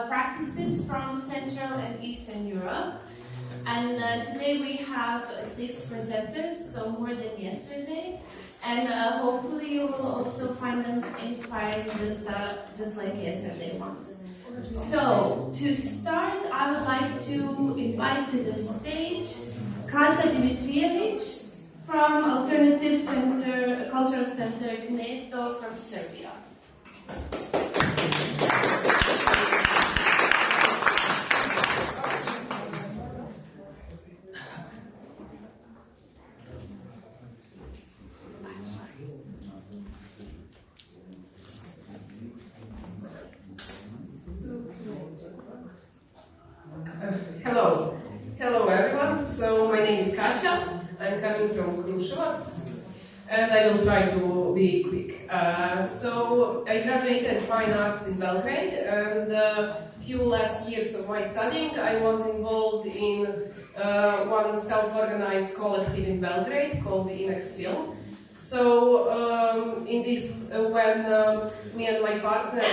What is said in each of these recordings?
practices from Central and Eastern Europe. And today we have 6 presenters, so more than yesterday. And hopefully you will also find them inspiring just like yesterday ones. So, to start, I would like to invite to the stage Kaća Dimitrijević from Alternative Center, Cultural Center Gnezdo from Serbia. Hello everyone. So my name is Kaća. I'm coming from Jalšovec, and I will try to be quick. So I graduated Fine Arts in Belgrade, and few last years of my studying I was involved in one self-organized collective in Belgrade called IN SITU. So in this, when me and my partner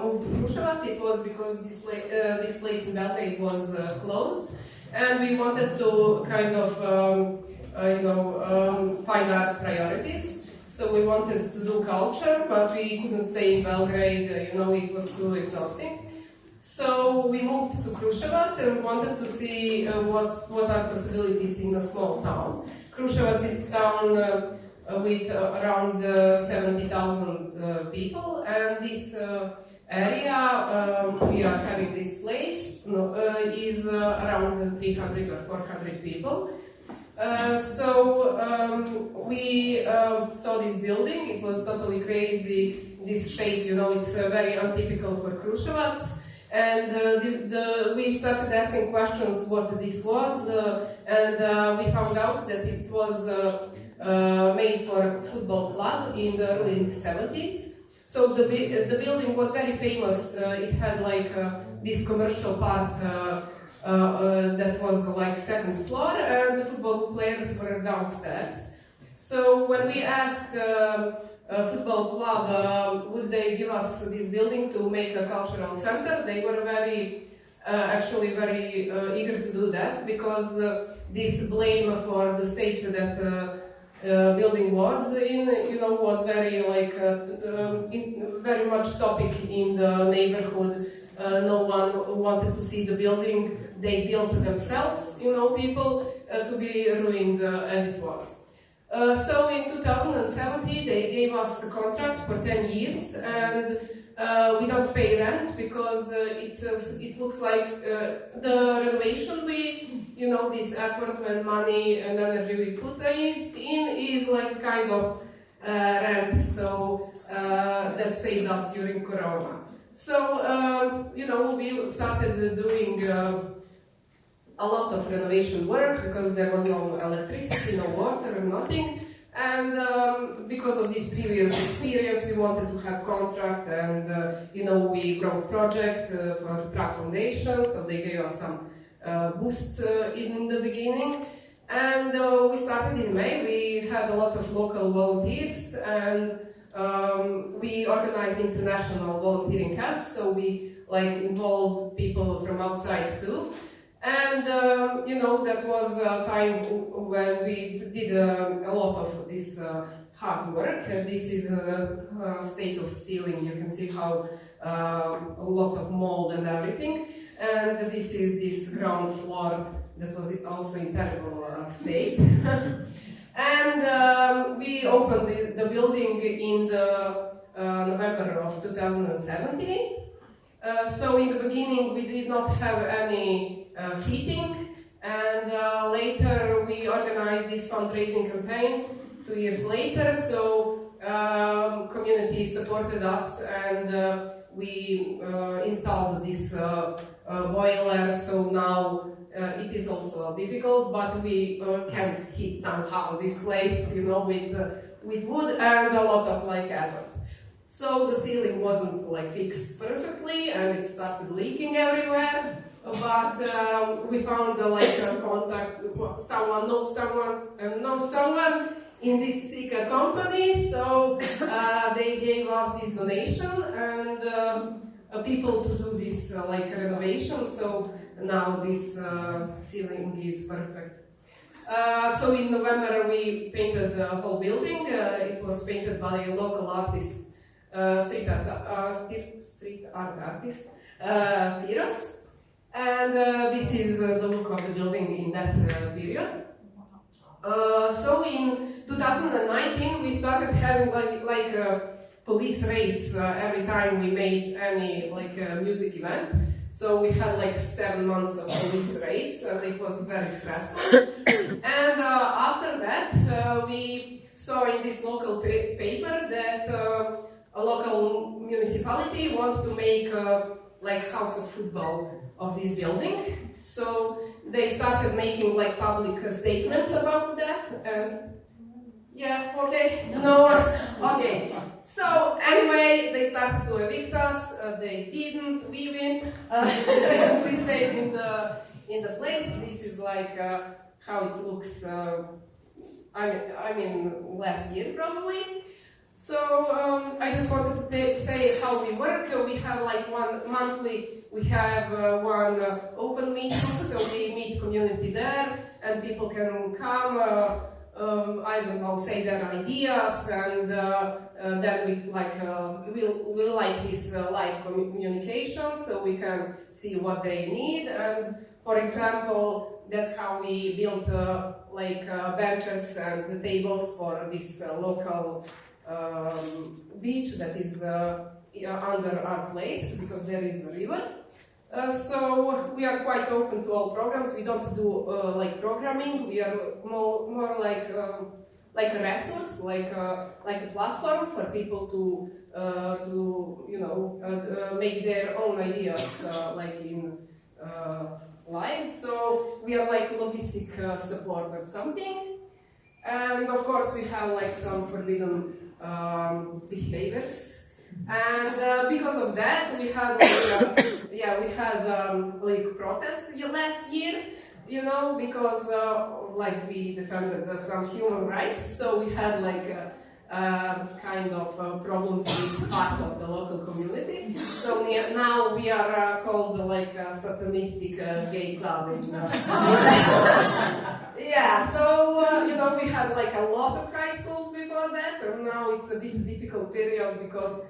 moved to Jalšovec, it was because this place in Belgrade was closed, and we wanted to kind of find our priorities. So we wanted to do culture, but we couldn't stay in Belgrade. It was too exhausting. So we moved to Jalšovec and wanted to see what are possibilities in a small town. Jalšovec is a town with around 70,000 people, and this area we are having this place is around 300 or 400 people. So we saw this building. It was totally crazy. This shape, it's very untypical for Jalšovec. And we started asking questions what this was, and we found out that it was made for a football club in the early 70s. So the building was very famous. It had like this commercial part that was like second floor, and the football players were downstairs. So when we asked football club, would they give us this building to make a cultural center? They were very eager to do that, because this blame for the state that building was in, was very very much topic in the neighborhood. No one wanted to see the building. They built themselves, people, to be ruined as it was. So in 2017 they gave us a contract for 10 years, and we don't pay rent because it looks like the renovation this effort and money and energy we put in is like kind of rent. So that saved us during Corona. So we started doing a lot of renovation work because there was no electricity, no water, nothing. And because of this previous experience, we wanted to have contract, and we wrote project for Track Foundation, so they gave us some boost in the beginning. And we started in May. We had a lot of local volunteers, and we organized international volunteering camps, so we involved people from outside too. And that was a time when we did a lot of this hard work. And this is a state of ceiling. You can see how a lot of mold and everything. And this is this ground floor that was also in terrible state. And we opened the building in the November of 2017. So in the beginning we did not have any heating, and later we organized this fundraising campaign 2 years later. So community supported us, and we installed this boiler. So now it is also difficult, but we can heat somehow this place, with wood and a lot of effort. So the ceiling wasn't fixed perfectly, and it started leaking everywhere. But we found a contact. Someone knows someone in this Sika company, so they gave us this donation, and people to do this renovation. So now this ceiling is perfect. So in November we painted the whole building. It was painted by a local artist, street art artist, Piros. And this is the look of the building in that period. So in 2019 we started having police raids every time we made any music event. So we had 7 months of police raids, and it was very stressful. And after that, we saw in this local paper that a local municipality wants to make house of football of this building. So they started making public statements about that. Yeah, okay, no, okay. So anyway, they started to evict us. They didn't leave in. We stayed in the place. This is how it looks. I mean, last year probably. So I just wanted to say how we work. We have one monthly. We have one open meeting, so we meet community there, and people can come. I don't know, say their ideas, and then we we'll like this live communication, so we can see what they need. And for example, that's how we built benches and the tables for this local beach that is under our place, because there is a river. So we are quite open to all programs. We don't do programming. We are more like a resource, like a platform for people to make their own ideas in live. So we are logistic support or something. And of course we have some forbidden behaviors. And because of that, we had protest last year, because we defended some human rights. So we had kind of problems with part of the local community. So now we are called a satanistic gay club. Yeah. So we had a lot of high schools before that, and now it's a bit difficult period because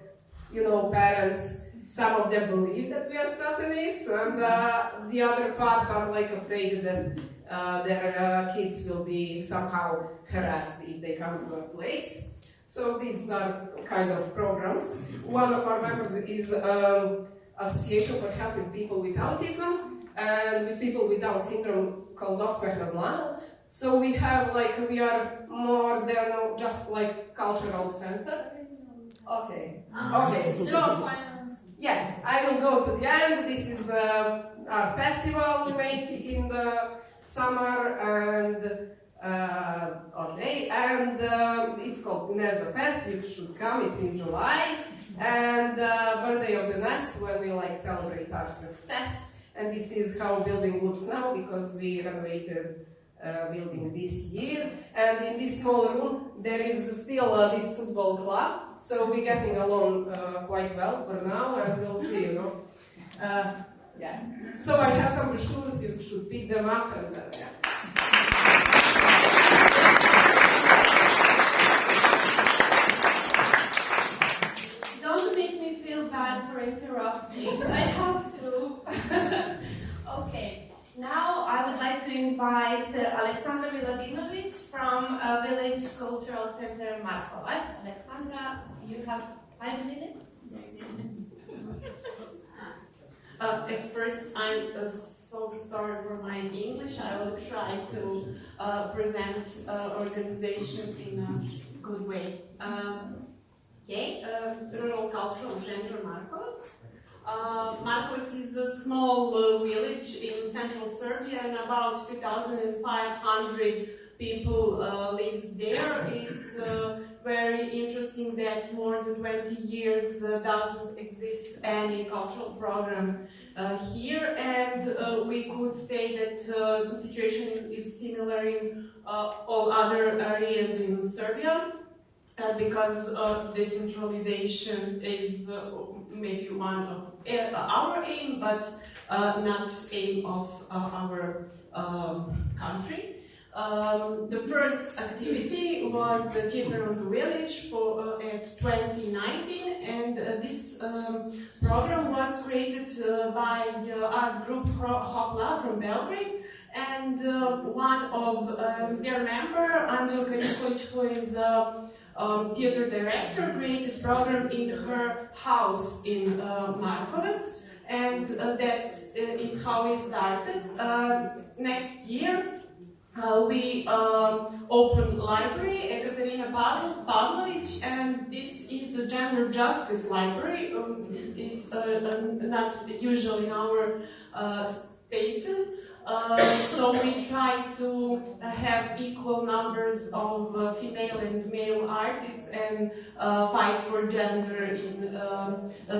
parents, some of them believe that we are Satanists, and the other part are afraid that their kids will be somehow harassed if they come to a place. So these are kind of programs. One of our members is Association for Helping People with Autism and with people with Down syndrome called Osmeh na Dlanu. So we have we are more than just cultural center. Okay. So, yes, I will go to the end. This is our festival we make in the summer, and it's called Gnezdo Fest. You should come. It's in July, and birthday of the nest, where we celebrate our success. And this is how building looks now, because we renovated building this year. And in this small room there is still this football club, so we're getting along quite well for now, and we'll see, yeah. So I have some brochures, you should pick them up, and yeah. Don't make me feel bad for interrupting. I have to. Okay. Now I would like to invite Aleksandra Miladinović from Village Cultural Center Markovac. Aleksandra, you have 5 minutes. At first, I'm so sorry for my English. I will try to present organization in a good way. Rural Cultural Center Markovac. Markovac is a small village in central Serbia, and about 2,500 people lives there. It's very interesting that more than 20 years doesn't exist any cultural program here, and we could say that the situation is similar in all other areas in Serbia. because decentralization is maybe one of our aim, but not aim of our country. The first activity was the Theater on the Village at 2019, and this program was created by the art group Hopla from Belgrade, and one of their member, Anđelka Nikolić, who is theater director, created program in her house in Markovac, and that is how we started. Next year, we open library, Ekaterina Pavlović, and this is a gender justice library. It's not usual in our spaces. So we try to have equal numbers of female and male artists and fight for gender in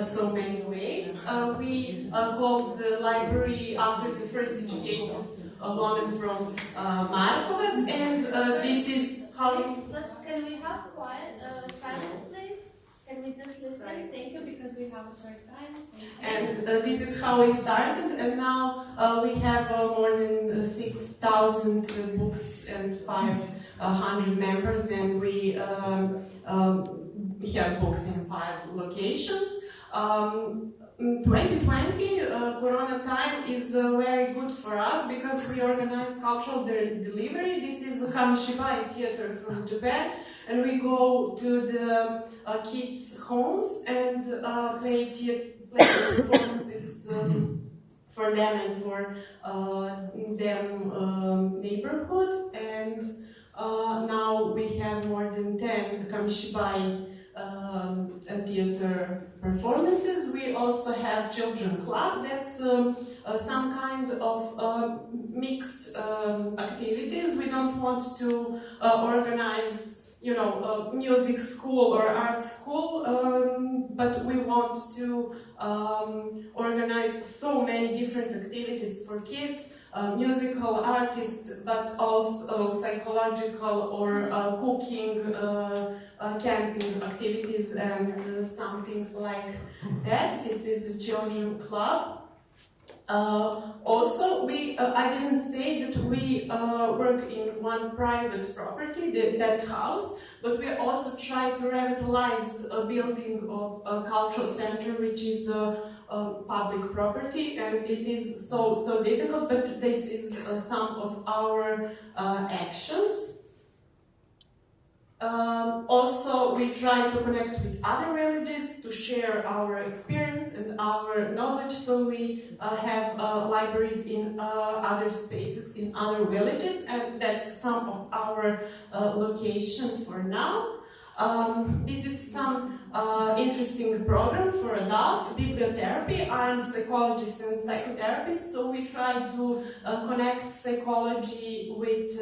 so many ways. We called the library after the first educated woman from Markovac, and this is how... Can we have quiet silence, please? Can we just listen? Thank you, because we have a short time. And this is how we started, and now we have more than 6,000 books and 500 members, and we have books in 5 locations. 2020, Corona time is very good for us because we organize cultural delivery. This is a Kamishibai theater from Japan, and we go to the kids' homes and play performances for them and for them neighborhood. And now we have more than 10 Kamishibai theater performances. We also have children club. That's some kind of mixed activities. We don't want to organize, music school or art school, but we want to organize so many different activities for kids. Musical artists, but also psychological or cooking, camping activities, and something like that. This is a children club. Also, I didn't say that we work in one private property, that house, but we also try to revitalize a building of a cultural center, which is public property, and it is so difficult, but this is some of our actions. Also, we try to connect with other villages to share our experience and our knowledge, so we have libraries in other spaces in other villages, and that's some of our location for now. This is some interesting program for adults, bibliotherapy. I'm a psychologist and psychotherapist, so we try to connect psychology with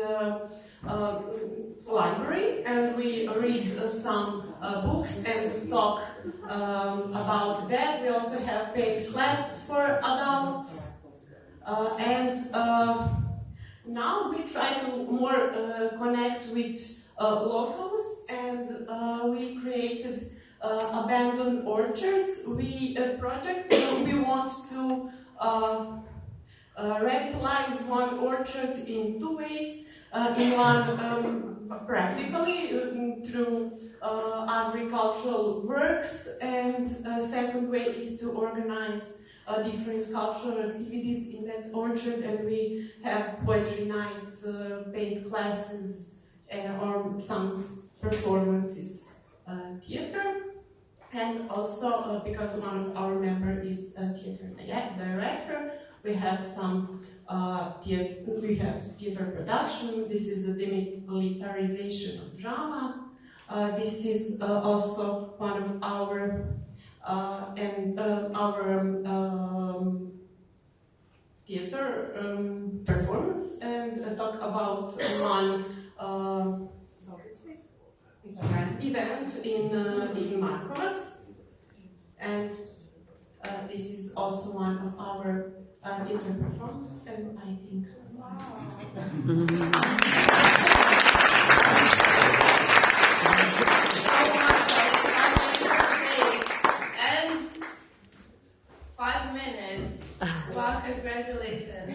library, and we read some books and talk about that. We also have paid classes for adults, and now we try to more connect with locals, and we created abandoned orchards. Project. We want to revitalize one orchard in 2 ways. In one, practically through agricultural works, and second way is to organize different cultural activities in that orchard, and we have poetry nights, paint classes, or some performances, theater. And also, because one of our members is a theater director, we have some theater production. This is a demilitarization of drama. This is also one of our theater performance, and talk about one event in Markovac, and this is also one of our theater performance, and I think. Wow. minutes. Wow, congratulations.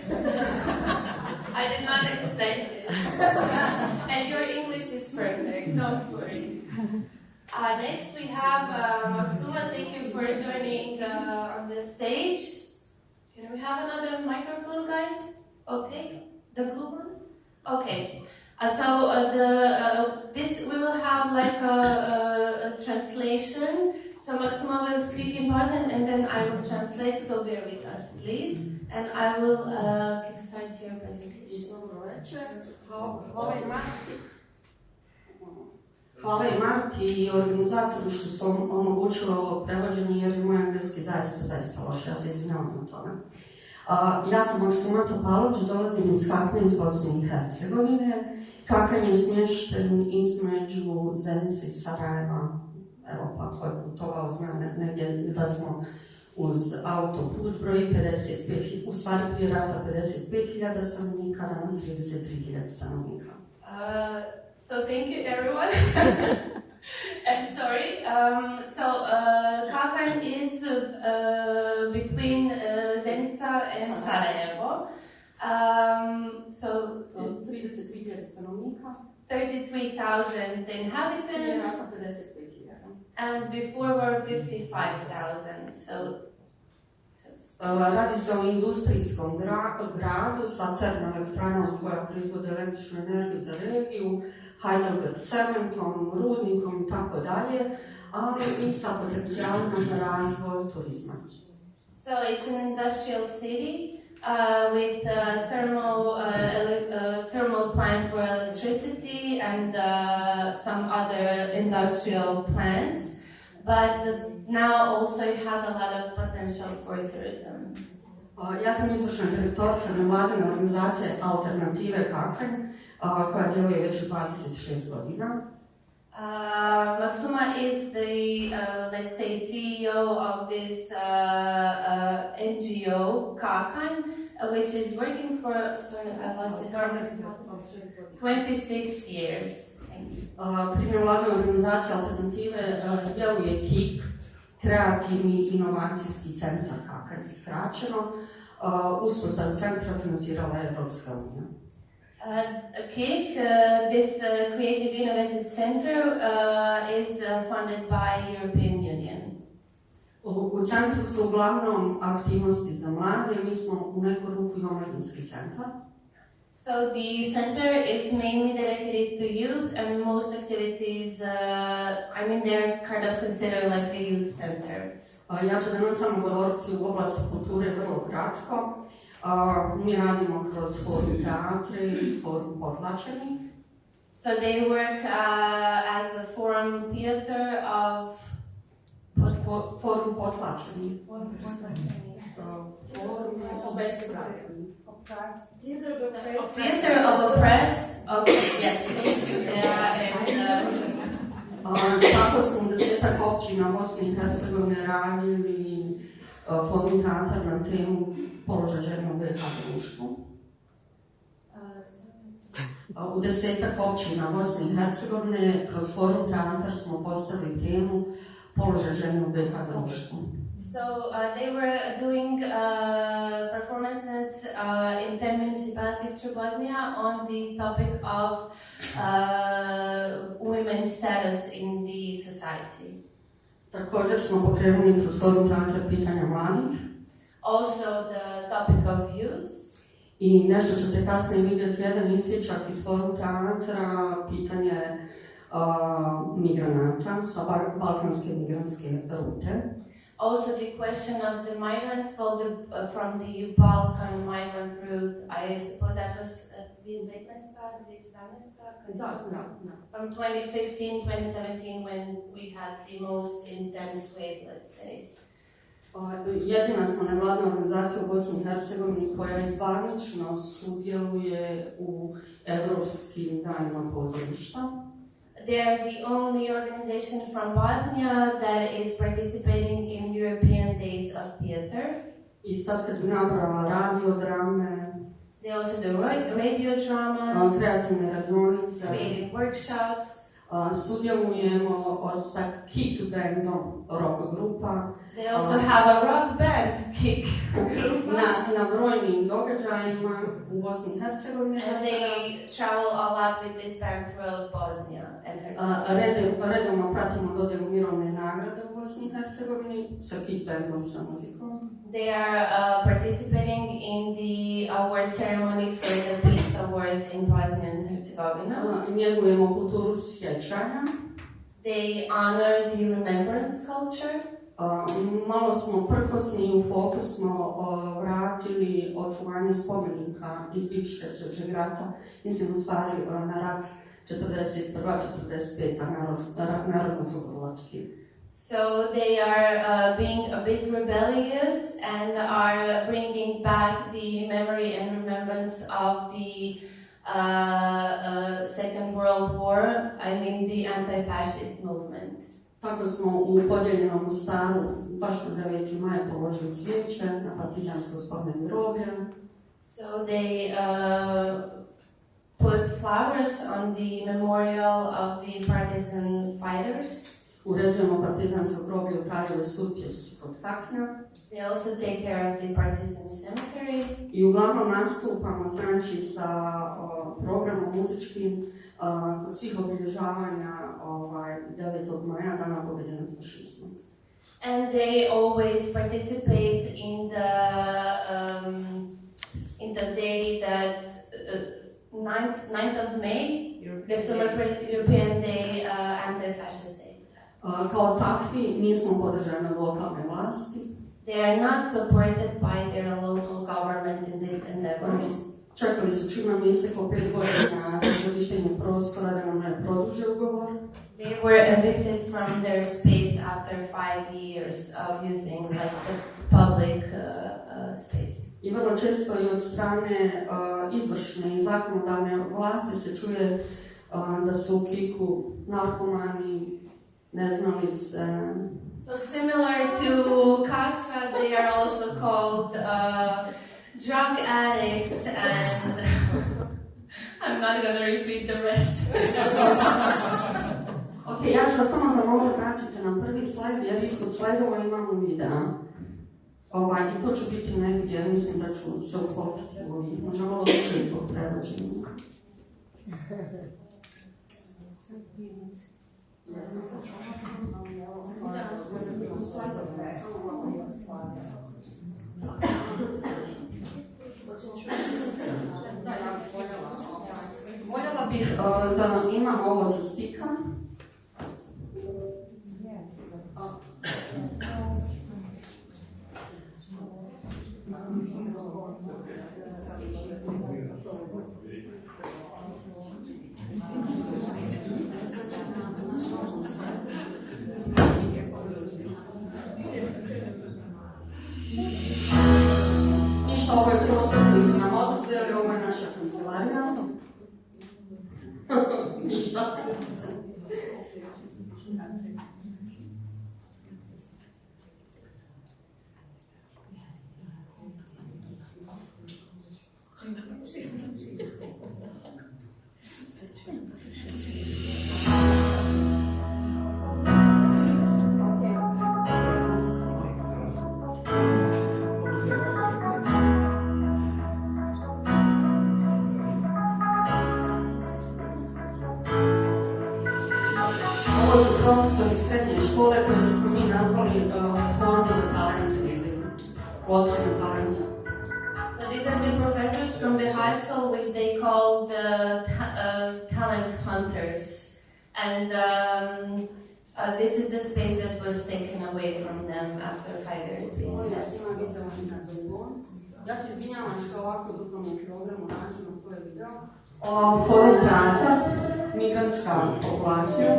I did not expect it. And your English is perfect, don't worry. Next we have Maksuma. Thank you for joining on the stage. Can we have another microphone, guys? Okay, the blue one? Okay. This we will have like a translation. So Maksuma will speak in part and then I will translate, so bear with us, please. And I will kickstart your presentation. Hvala i Marti i organizatoru što su omogućili ovo prevođenje jer je moj engleski zaista loš, ja se izvinjavam na tome. Ja sam Maksuma Topalović, dolazim iz Kakanj iz Bosne i Herzegovine. Kakanj je smješten između Zenice i Sarajeva. Evo pa ko je putovao zna negdje da smo uz autoput broj 55, u stvari prije rata 55.000 stanovnika, danas 33.000 stanovnika. So thank you everyone. I'm sorry. Kakanj is between Zenica and Sarajevo. 33.000 stanovnika. 33,000 inhabitants. And before were 55,000. Radi se o industrijskom gradu sa termoelektranom koja proizvode električnu energiju za regiju, Heidelberg cementom, rudnikom i tako dalje, ali i sa potencijalima za razvoj turizma. So it's an industrial city with thermal plant for electricity and some other industrial plants, but now also it has a lot of potential for tourism. Ja sam izvršna direktorica nevladine organizacije Alternative Kakanj, koja djeluje već 26 godina. Maksuma is the, let's say, CEO of this NGO, Kakanj, which is working for, sorry, I lost the term, 26 years. Pri nevladnoj organizaciji Alternative djeluje KIK, Kreativni inovacijski centar Kakanj, skraćeno. Uspostavu centra financirala je Evropska unija. KIK, this Creative Innovative Center, is funded by European Union. U centru su uglavnom aktivnosti za mlade, mi smo u neku ruku i omladinski centar. So the center is mainly dedicated to youth, and most activities, they're kind of considered like a youth center. Ja ću danas samo govoriti u oblasti kulture vrlo kratko. Mi radimo kroz forum teatre i forum potlačeni. So they work as a forum theater of... Forum potlačeni. Theater of oppressed. Okay, yes, thank you. Tako smo 10 općina Bosne i Hercegovine radili forum teatar na temu položaj žena u BiH društvu. U 10 općina Bosne i Hercegovine kroz forum teatar smo postavili temu položaj žena u BiH društvu. So they were doing performances in 10 municipalities through Bosnia on the topic of women's status in the society. Također smo pokrenuli kroz forum teatar pitanja mladih. Also the topic of youth. I nešto ćete kasnije vidjeti, jedan isječak iz forum teatra, pitanje migranata sa balkanske migrantske rute. Also the question of the migrants from the Balkan migrant route. I suppose that was from 2015, 2017 when we had the most intense wave, let's say. Jedina smo nevladna organizacija u Bosni i Hercegovini koja zvanično sudjeluje u Evropskim danima pozorišta. They are the only organization from Bosnia that is participating in European Days of Theater. I sad kad bi nabrala radio drame, they also do radio dramas, kreativne radionice, creative workshops, Sudjelujemo sa kick bandom rock grupa. They also have a rock band, Kick group. Na brojnim događajima u Bosni i Herzegovini. And they travel a lot with this band throughout Bosnia and Herzegovina. Redovno pratimo dodjelu mirovne nagrade u Bosni i Herzegovini sa kick bandom, sa muzikom. They are participating in the award ceremony for the Peace Awards in Bosnia and Herzegovina. Njegujemo kulturu sjećanja. They honor the remembrance culture. Malo smo prkosni, u fokus smo vratili očuvanje spomenika iz bivšeg rata, mislim u stvari na rat 41-45 narodno-slobodilački. So they are being a bit rebellious and are bringing back the memory and remembrance of the Second World War, I mean the anti-fascist movement. Tako smo u podijeljenom Mostaru baš na 9. maj položili cvijeće na partizansko spomen groblje. So they put flowers on the memorial of the partisan fighters. Uređujemo partizansko groblje u Kraljevoj Sutjesti kod Kakanja. They also take care of the partisan cemetery. I uglavnom nastupamo znači sa programom muzičkim kod svih obilježavanja 9. maja, Dana pobjede nad fašizmom. And they always participate in the day that 9th of May, the celebrate European Day, Anti-Fascist Day. Kao takvi nismo podržani od lokalne vlasti. They are not supported by their local government in these endeavors. Čekali su čim nam isteklo 5 godina za korištenje prostora da nam ne produže ugovor. They were evicted from their space after 5 years of using like the public space. I vrlo često i od strane izvršne i zakonodavne vlasti se čuje da su u Kiku narkomani, neznalice. So similar to Kaća, they are also called drug addicts, and I'm not gonna repeat the rest. Ok, ja ću vas samo zamoliti pratite na prvi slajd, jer ispod slajdova imamo videa. I to će biti negdje, mislim da ću se uklopiti u ovih, možda malo više zbog prevođenja. Voljela bih da imamo ovo za stika. Ništa, ovo je prostor koji su nam oduzeli, ovo je naša kancelarija. Ništa. Ovo su profesori srednje škole koje smo mi nazvali formu za talent ili ocjenu talenta. So these are the professors from the high school, which they call the talent hunters, and this is the space that was taken away from them after 5 years being dead. Ja se izvinjavam što ovako duhovni program nađemo koje video. Forum Arta, migrantska populacija.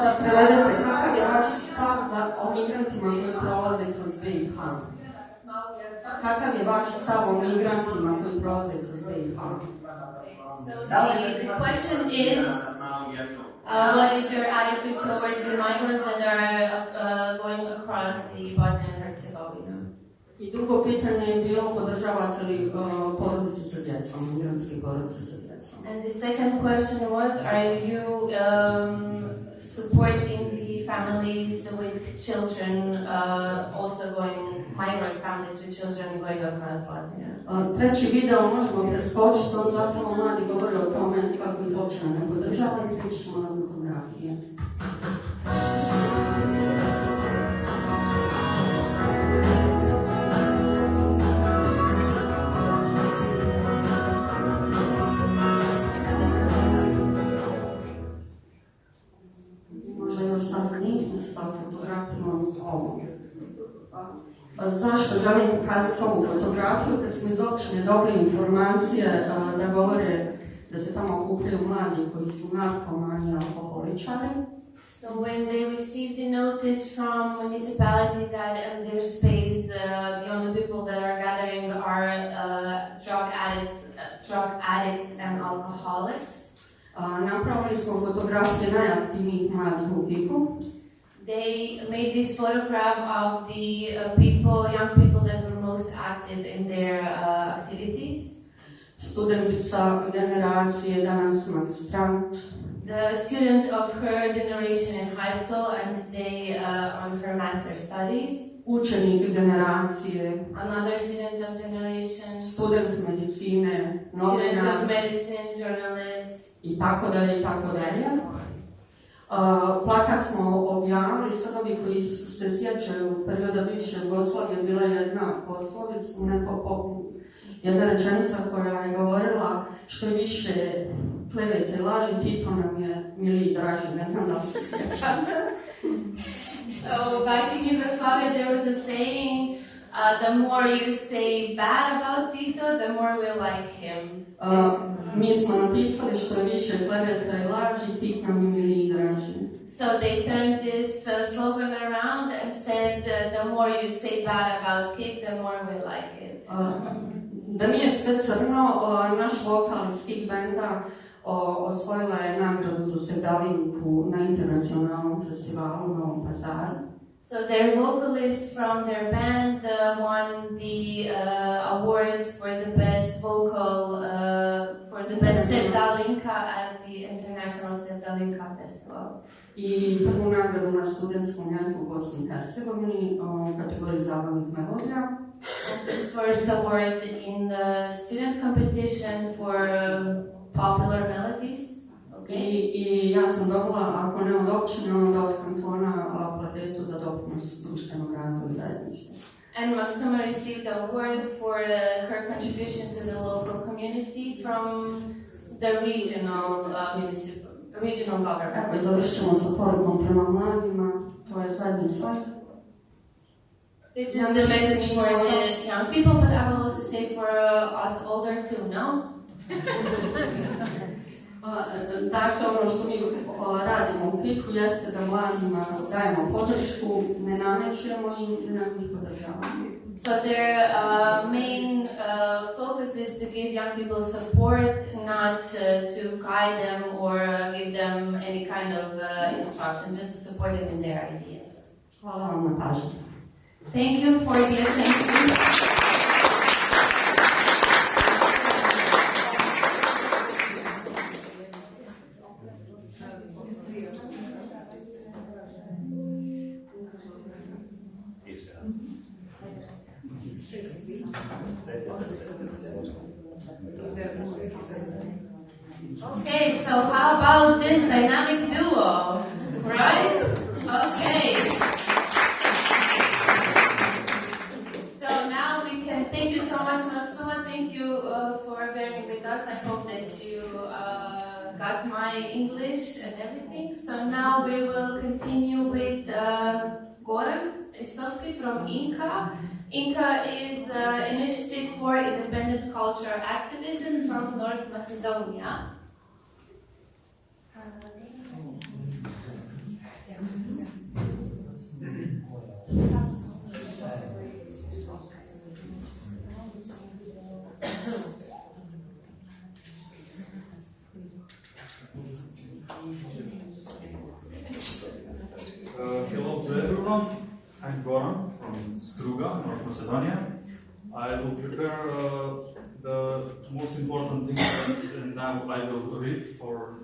Da prevedete kakav je vaš stav o migrantima koji prolaze kroz BiH. Kakav je vaš stav o migrantima koji prolaze kroz BiH? So the question is, What is your attitude towards the migrants that are going across the Bosnia and Herzegovina? I drugo pitanje je bilo podržavate li porodice sa djecom, migrantske porodice sa djecom. And the second question was, are you supporting the families with children, also going, migrant families with children going across Bosnia? Treći video možemo preskočiti, on zapravo mladi govori o tome kako ih uopće ne podržava i pričamo na fotografije. Možda još sad knjigu sa fotografijom ovom. Zašto želim pokazati ovu fotografiju? Kad smo iz općine dobili informacije da govore da se tamo okupljaju mladi koji su narkomani, alkoholičari. So when they received the notice from municipality that in their space the only people that are gathering are drug addicts and alcoholics. Napravili smo fotografije najaktivnijih mladih u Piku. They made this photograph of the young people that were most active in their activities. Studentica generacije, danas magistrant. The student of her generation in high school and today on her master's studies. Učenik generacije. Another student of generation. Student medicine, novinar. Student of medicine, journalist. I tako dalje, i tako dalje. Plakat smo objavili, sad ovi koji se sjećaju perioda bivše Jugoslavije, bila je jedna poslovica, jedna rečenica koja je govorila što više klevete i laži, Tito nam je miliji i draži, ne znam da li se sjećate. So back in Yugoslavia there was a saying, the more you say bad about Tito, the more we like him. Mi smo napisali što više kleveta i laži, Tito nam je miliji i draži. So they turned this slogan around and said, the more you say bad about Kik, the more we like it. Da nije sve crno, naš vokal iz Kik benda osvojila je nagradu za Sedalinku na internacionalnom festivalu u Novom Pazaru. So their vocalist from their band won the award for the best vocal, for the best Sedalinka at the International Sedalinka Festival. I prvu nagradu na studentskom njegovu u Bosni i Herzegovini u kategoriji zabavnih melodija. The first award in the student competition for popular melodies. I ja sam dobila, ako ne od općine, onda od kantona, plaketu za doprinos društvenog razvoja zajednice. And Maksuma received the award for her contribution to the local community from the regional government. Evo i završćemo sa porukom prema mladima, to je zadnji slajd. This is the message for the young people, but I will also say for us older too, no? Dakle, ono što mi radimo u Piku jeste da mladima dajemo podršku, ne namećemo i nego ih podržavamo. So their main focus is to give young people support, not to guide them or give them any kind of instruction, just to support them in their ideas. Hvala vam na pažnju. Thank you for the attention. Okay, so how about this dynamic duo, right? Okay. So now we can, thank you so much, Maksuma, thank you for bearing with us. I hope that you got my English and everything. So now we will continue with Goran, Ristovski from INKA. INKA is an initiative for independent cultural activism from North Macedonia. Macedonia. I will prepare the most important things, and now I will read for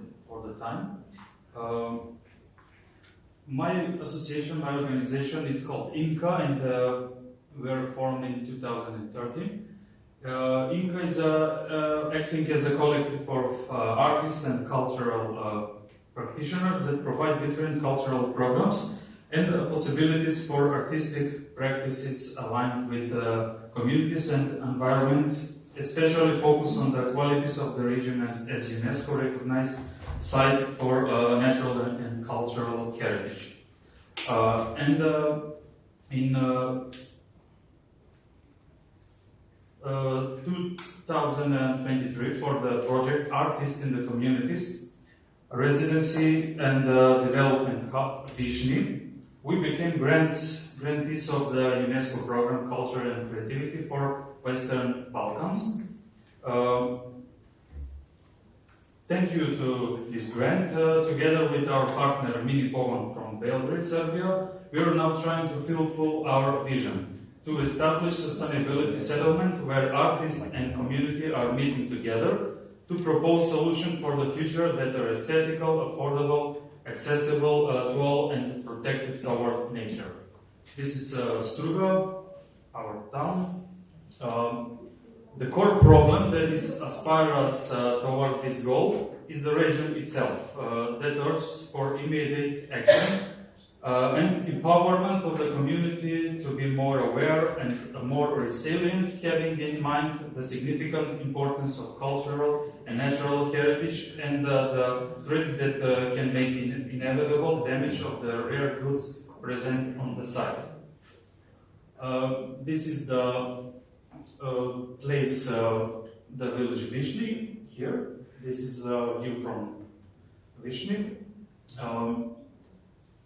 the time. My association, my organization is called INKA, and we were formed in 2013. INKA is acting as a collective of artists and cultural practitioners that provide different cultural programs and possibilities for artistic practices aligned with communities and environment, especially focus on the qualities of the region as UNESCO recognized site for natural and cultural heritage. In 2023, for the project Artists in the Communities, Residency and Development Hub, Vishni, we became grantees of the UNESCO program Culture and Creativity for Western Balkans. Thank you to this grant, together with our partner Mini Pogon from Belgrade, Serbia, we are now trying to fulfill our vision to establish sustainability settlement where artists and community are meeting together to propose solutions for the future that are aesthetical, affordable, accessible to all, and protective toward nature. This is Struga, our town. The core problem that is aspire us toward this goal is the region itself that urges for immediate action and empowerment of the community to be more aware and more resilient, having in mind the significant importance of cultural and natural heritage and the threats that can make inevitable damage of the rare goods present on the site. This is the place, the village Vishni, here. This is a view from Vishni.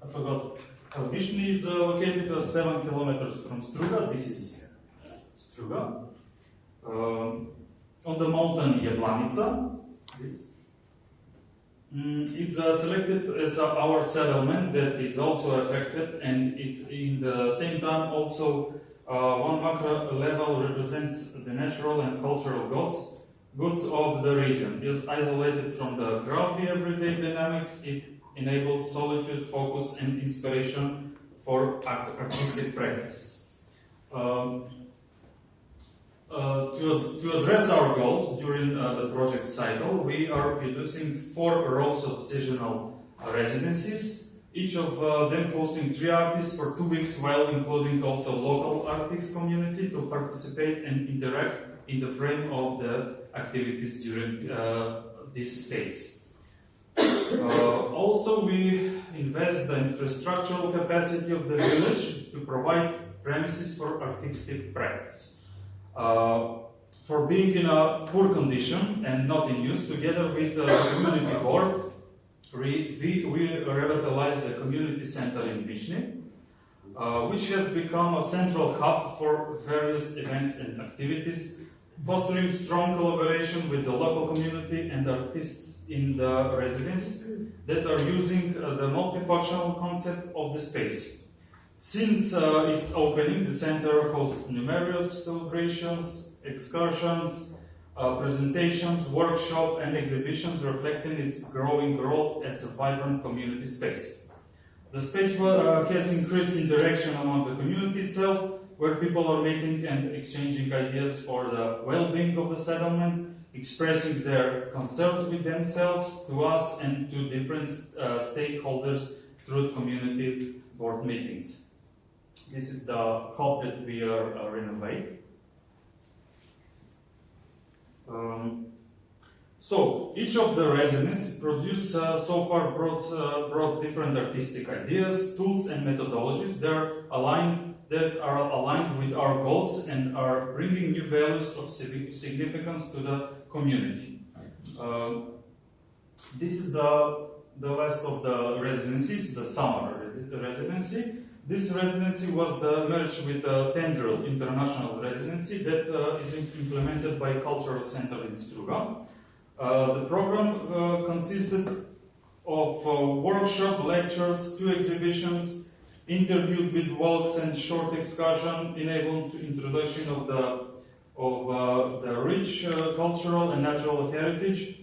I forgot. Vishni is located 7 kilometers from Struga. This is Struga. On the mountain Jablanica. This. It's selected as our settlement that is also affected, and it in the same time also one macro level represents the natural and cultural goods of the region. Is isolated from the crowded everyday dynamics. It enables solitude, focus, and inspiration for artistic practices. To address our goals during the project cycle, we are producing 4 rows of seasonal residencies, each of them hosting 3 artists for 2 weeks, while including also local artists community to participate and interact in the frame of the activities during this phase. Also, we invest the infrastructural capacity of the village to provide premises for artistic practice. For being in a poor condition and not in use, together with the community board, we revitalized the community center in Vishni, which has become a central hub for various events and activities, fostering strong collaboration with the local community and artists in the residence that are using the multifunctional concept of the space. Since its opening, the center hosts numerous celebrations, excursions, presentations, workshops, and exhibitions reflecting its growing role as a vibrant community space. The space has increased interaction among the community itself, where people are meeting and exchanging ideas for the well-being of the settlement, expressing their concerns with themselves, to us, and to different stakeholders through community board meetings. This is the hub that we are renovating. So each of the residents produced so far brought different artistic ideas, tools, and methodologies that are aligned with our goals and are bringing new values of significance to the community. This is the last of the residencies, the summer residency. This residency was the merge with the Tendril International Residency that is implemented by Cultural Center in Struga. The program consisted of workshop, lectures, 2 exhibitions, interviewed with walks and short excursion enabled introduction of the rich cultural and natural heritage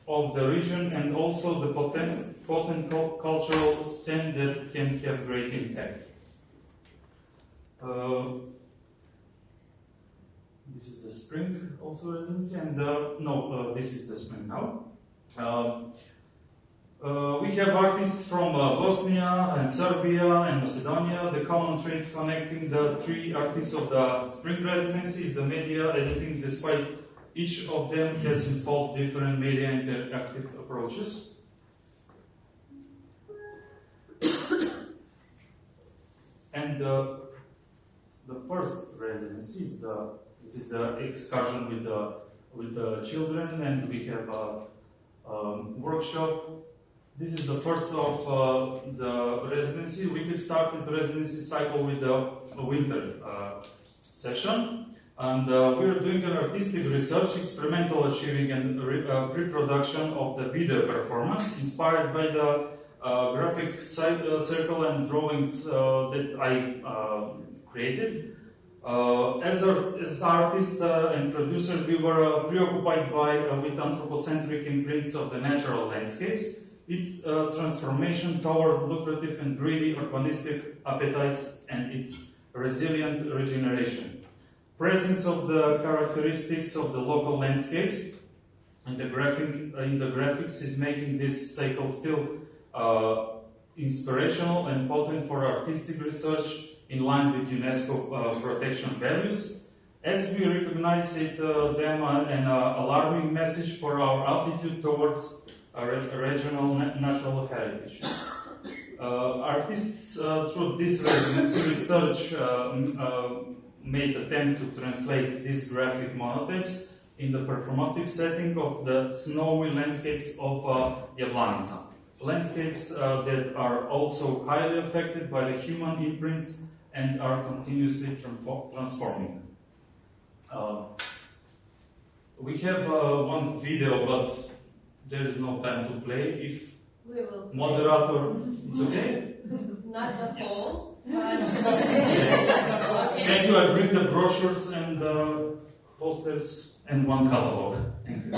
of the region, and also the potent cultural scene that can have great impact. This is the spring also residency, and this is the spring now. We have artists from Bosnia and Serbia and Macedonia. The common trait connecting the three artists of the spring residency is the media editing, despite each of them has involved different media interactive approaches. And the first residency is this is the excursion with the children, and we have a workshop. This is the first of the residency. We could start with the residency cycle with the winter session. And we are doing an artistic research, experimental achieving and pre-production of the video performance, inspired by the graphic circle and drawings that I created. As artists and producers, we were preoccupied with anthropocentric imprints of the natural landscapes, its transformation toward lucrative and greedy urbanistic appetites, and its resilient regeneration. Presence of the characteristics of the local landscapes and the graphics is making this cycle still inspirational and potent for artistic research in line with UNESCO protection values. As we recognize them an alarming message for our attitude towards regional natural heritage. Artists through this residency research made attempt to translate these graphic monotypes in the performative setting of the snowy landscapes of Jablanica. Landscapes that are also highly affected by the human imprints and are continuously transforming. We have one video, but there is no time to play. If We will. Moderator, it's okay? Not the Yes. whole, but okay. Thank you. I bring the brochures and posters and one catalog. Thank you.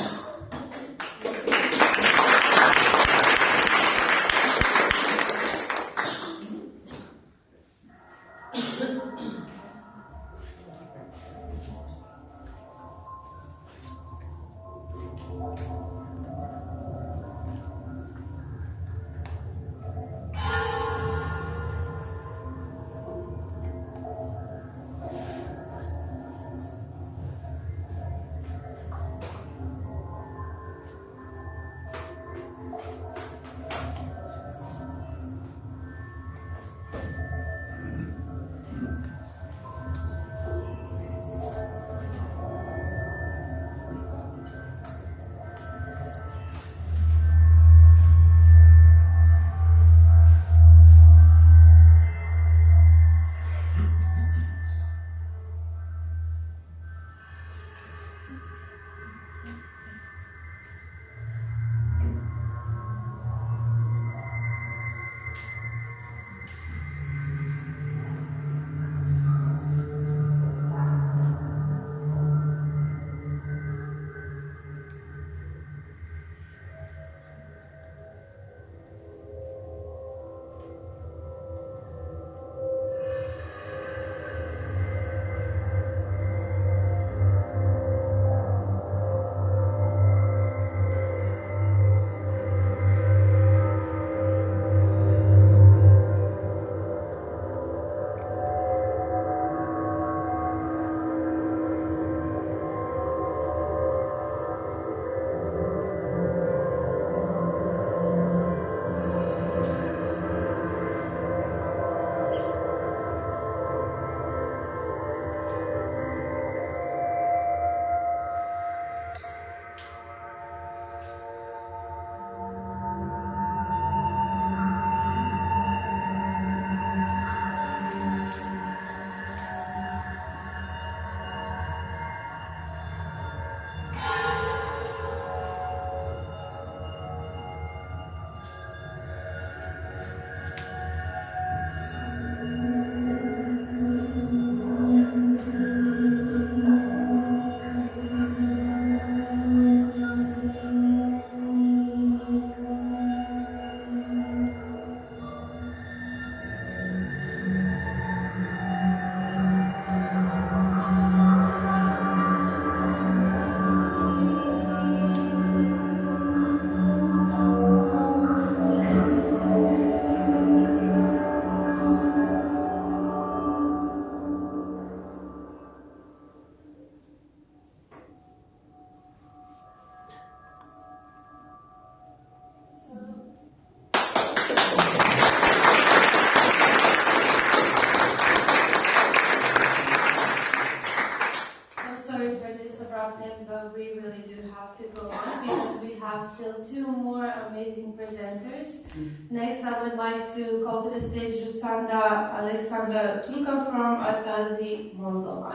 interrupting, but we really do have to go on because we have still 2 more amazing presenters. Next, I would like to call to the stage Rusanda Alexandra from Arta, Moldova.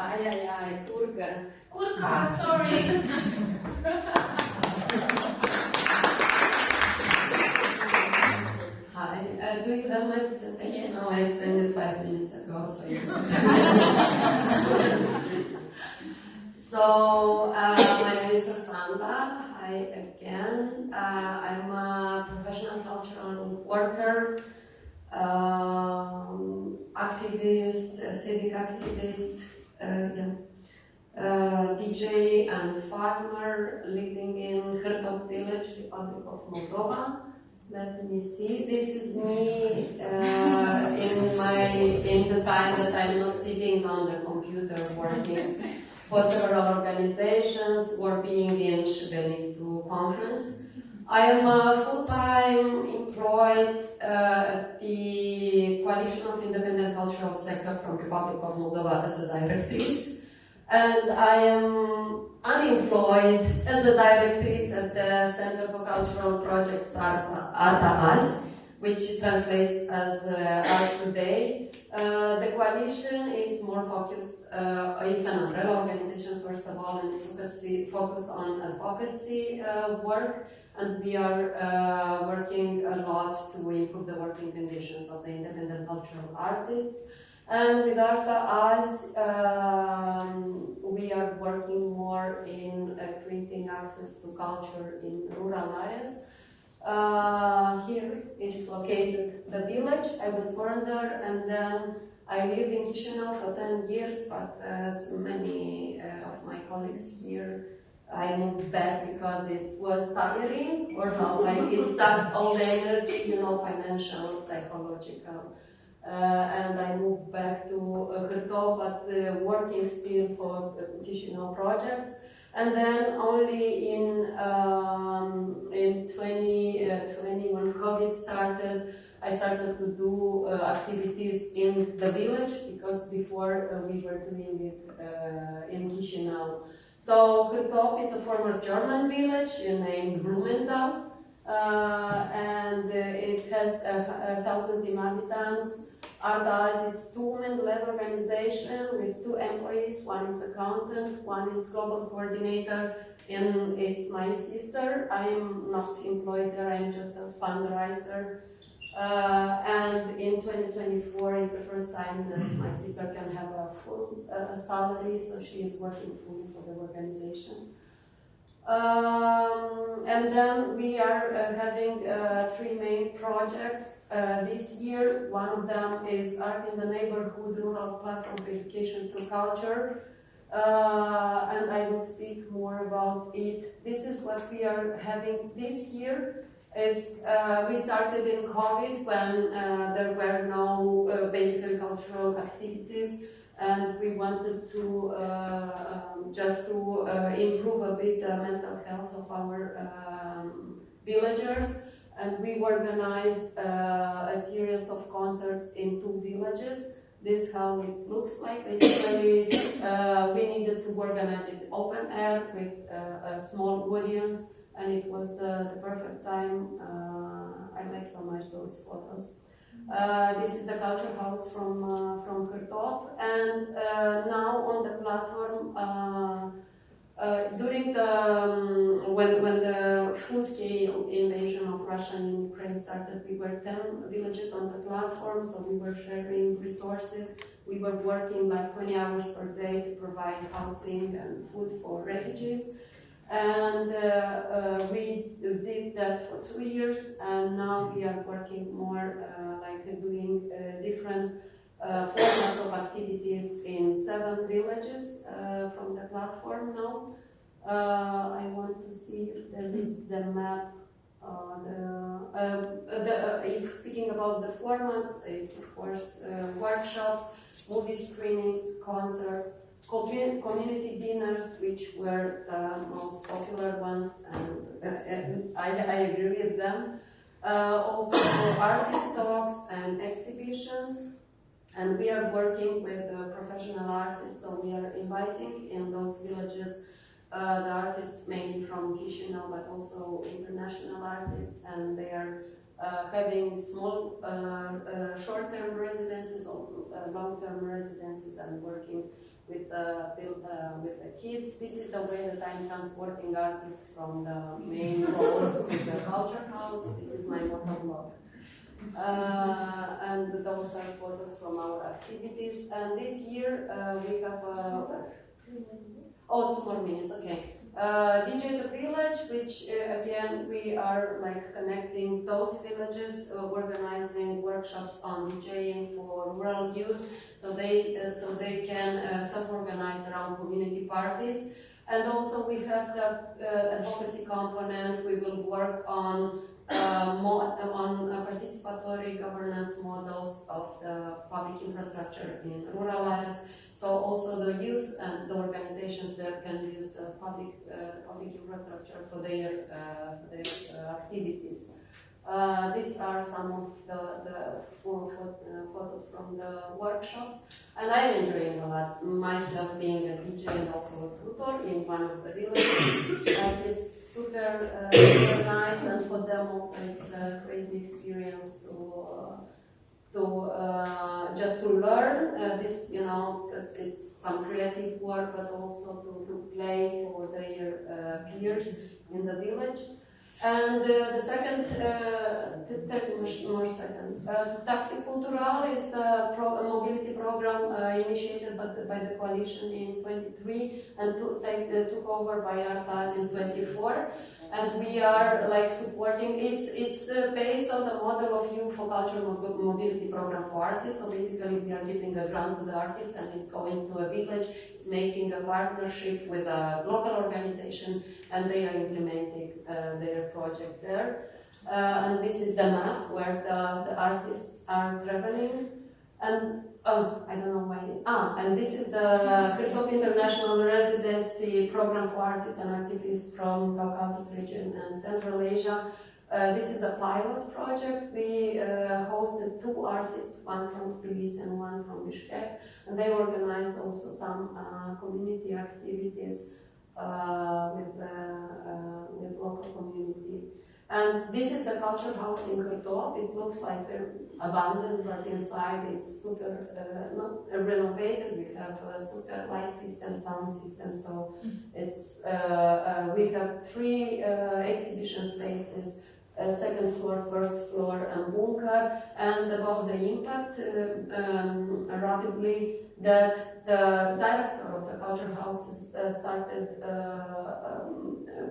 Curca. Curca, sorry. Hi, do you have my presentation? No, I sent it 5 minutes ago, so you So, my name is Rusanda. Hi again. I'm a professional cultural worker, activist, civic activist, DJ and farmer living in Herzegovina village, Republic of Moldova. Let me see. This is me in the time that I'm not sitting on the computer working for several organizations or being in Šibenik conference. I am full-time employed at the Coalition of Independent Cultural Sector from Republic of Moldova as a directress, and I am unemployed as a directress at the Center for Cultural Projects Arta, which translates as Art Today. The coalition is more focused, it's an umbrella organization first of all, and it's focused on advocacy work, and we are working a lot to improve the working conditions of the independent cultural artists. And with Arta, we are working more in creating access to culture in rural areas. Here is located the village. I was born there, and then I lived in Chișinău for 10 years, but as many of my colleagues here, I moved back because it was tiring, or how like it sucked all the energy, financial, psychological. And I moved back to Curca, but working still for Chișinău projects. And then only in 2020, when COVID started, I started to do activities in the village, because before we were doing it in Chișinău. So Curca is a former German village named Blumenthal, and it has 1,000 inhabitants. Arta is a 2-woman-led organization with 2 employees. One is accountant, one is global coordinator, and it's my sister. I'm not employed there, I'm just a fundraiser. And in 2024 is the first time that my sister can have a full salary, so she is working fully for the organization. And then we are having 3 main projects this year. One of them is Art in the Neighborhood, Rural Platform for Education through Culture. And I will speak more about it. This is what we are having this year. We started in COVID when there were no basically cultural activities, and we wanted to just to improve a bit the mental health of our villagers, and we organized a series of concerts in 2 villages. This is how it looks like. Basically, we needed to organize it open air with a small audience, and it was the perfect time. I like so much those photos. This is the culture house from Curca, and now on the platform, during when the full-scale invasion of Russia and Ukraine started, we were 10 villages on the platform, so we were sharing resources. We were working like 20 hours per day to provide housing and food for refugees. And we did that for 2 years, and now we are working more like doing different formats of activities in 7 villages from the platform now. I want to see if there is the map. If speaking about the formats, it's of course workshops, movie screenings, concerts, community dinners, which were the most popular ones, and I agree with them. Also artist talks and exhibitions, and we are working with professional artists, so we are inviting in those villages the artists mainly from Chisinau, but also international artists, and they are having small short-term residences or long-term residences and working with the kids. This is the way that I'm transporting artists from the main road to the culture house. This is my motovlog. And those are photos from our activities. And this year we have 2 more minutes, okay. DJ the Village, which again we are like connecting those villages, organizing workshops on DJing for rural youth, so they can self-organize around community parties. And also we have the advocacy component. We will work on participatory governance models of the public infrastructure in rural areas. So also the youth and the organizations that can use the public infrastructure for their activities. These are some of the photos from the workshops, and I'm enjoying a lot. Myself being a DJ and also a tutor in one of the villages, and it's super nice, and for them also it's a crazy experience to just to learn this, you know, because it's some creative work, but also to play for their peers in the village. And the second, 30 more seconds. Taxi Cultural is the mobility program initiated by the coalition in 23 and took over by Arta in 24. And we are like supporting, it's based on the model of Youth for Culture Mobility Program for Artists. So basically we are giving a grant to the artist and it's going to a village, it's making a partnership with a local organization and they are implementing their project there. And this is the map where the artists are traveling. And I don't know why. And this is the Christoph International Residency Program for Artists and Activists from Caucasus region and Central Asia. This is a pilot project. We hosted 2 artists, one from Tbilisi and one from Bishkek, and they organized also some community activities with local community. And this is the culture house in Curca. It looks like abandoned, but inside it's super not renovated. We have a super light system, sound system. So it's we have 3 exhibition spaces: second floor, first floor, and bunker. And about the impact, rapidly that the director of the culture house started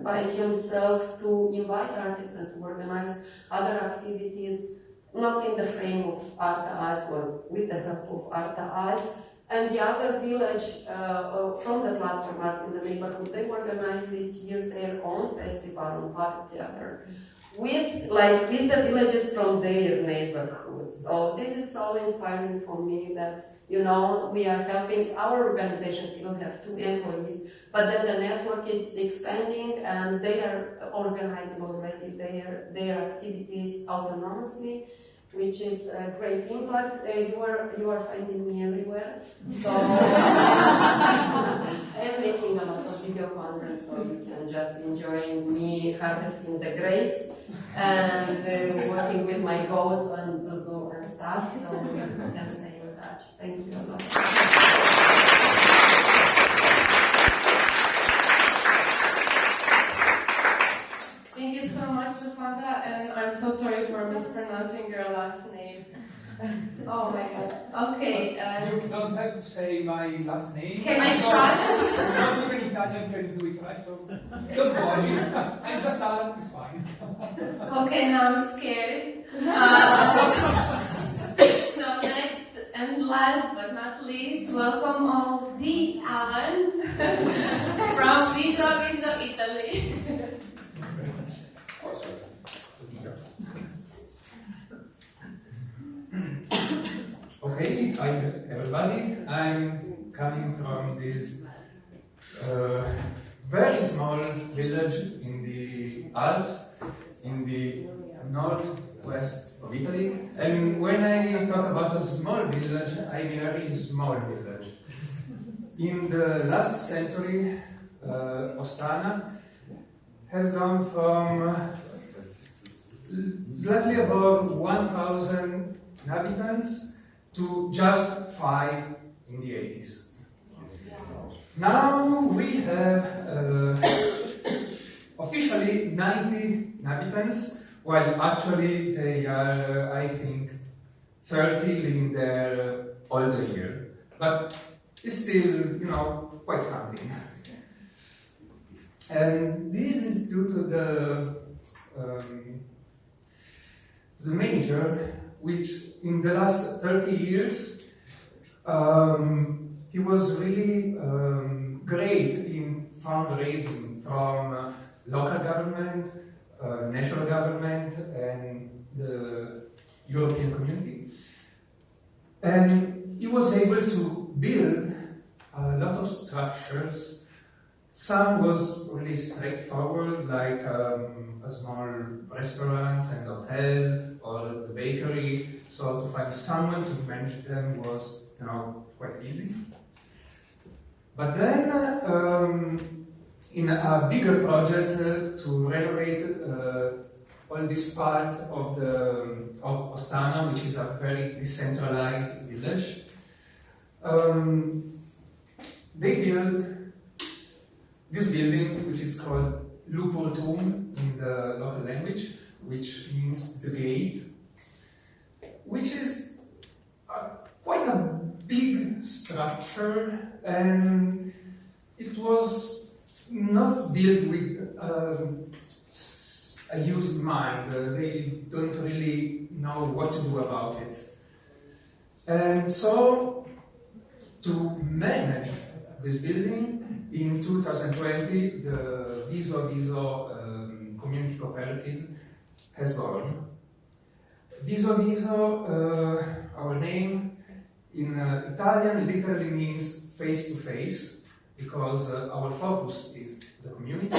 by himself to invite artists and to organize other activities, not in the frame of Arta Eyes or with the help of Arta Eyes. And the other village from the platform Art in the neighborhood, they organized this year their own festival on park theater with the villages from their neighborhoods. So this is so inspiring for me that, you know, we are helping. Our organization still have 2 employees, but then the network is expanding and they are organizing already their activities autonomously, which is a great impact. You are finding me everywhere. So I am making a lot of video content, so you can just enjoy me harvesting the grapes and working with my goats and Zuzu and stuff. So we can stay in touch. Thank you a lot. Thank you so much, Rusanda, and I'm so sorry for mispronouncing your last name. Oh my god. Okay. You don't have to say my last name. Can I try? Not even Italian can do it, right? So don't worry. And just Alan is fine. Okay, now I'm scared. So next and last but not least, welcome all the Alan from Viso, Italy. Okay, hi everybody. I'm coming from this very small village in the Alps, in the northwest of Italy. And when I talk about a small village, I mean a really small village. In the last century, Ostana, has gone from slightly above 1,000 inhabitants to just 5 in the 80s. Now we have officially 90 inhabitants, while actually they are, I think, 30 living there all the year. But it's still, quite something. And this is due to the manager, which in the last 30 years, he was really great in fundraising from local government, national government, and the European community. And he was able to build a lot of structures. Some was really straightforward, like a small restaurant and hotel, or the bakery. So to find someone to manage them was, quite easy. But then, in a bigger project to renovate all this part of Ostana, which is a very decentralized village, they built this building, which is called Lupultum in the local language, which means the gate, which is quite a big structure, and it was not built with a used mind. They don't really know what to do about it. And so, to manage this building, in 2020, the Viso Community Cooperative has born. Viso, our name in Italian literally means face to face, because our focus is the community,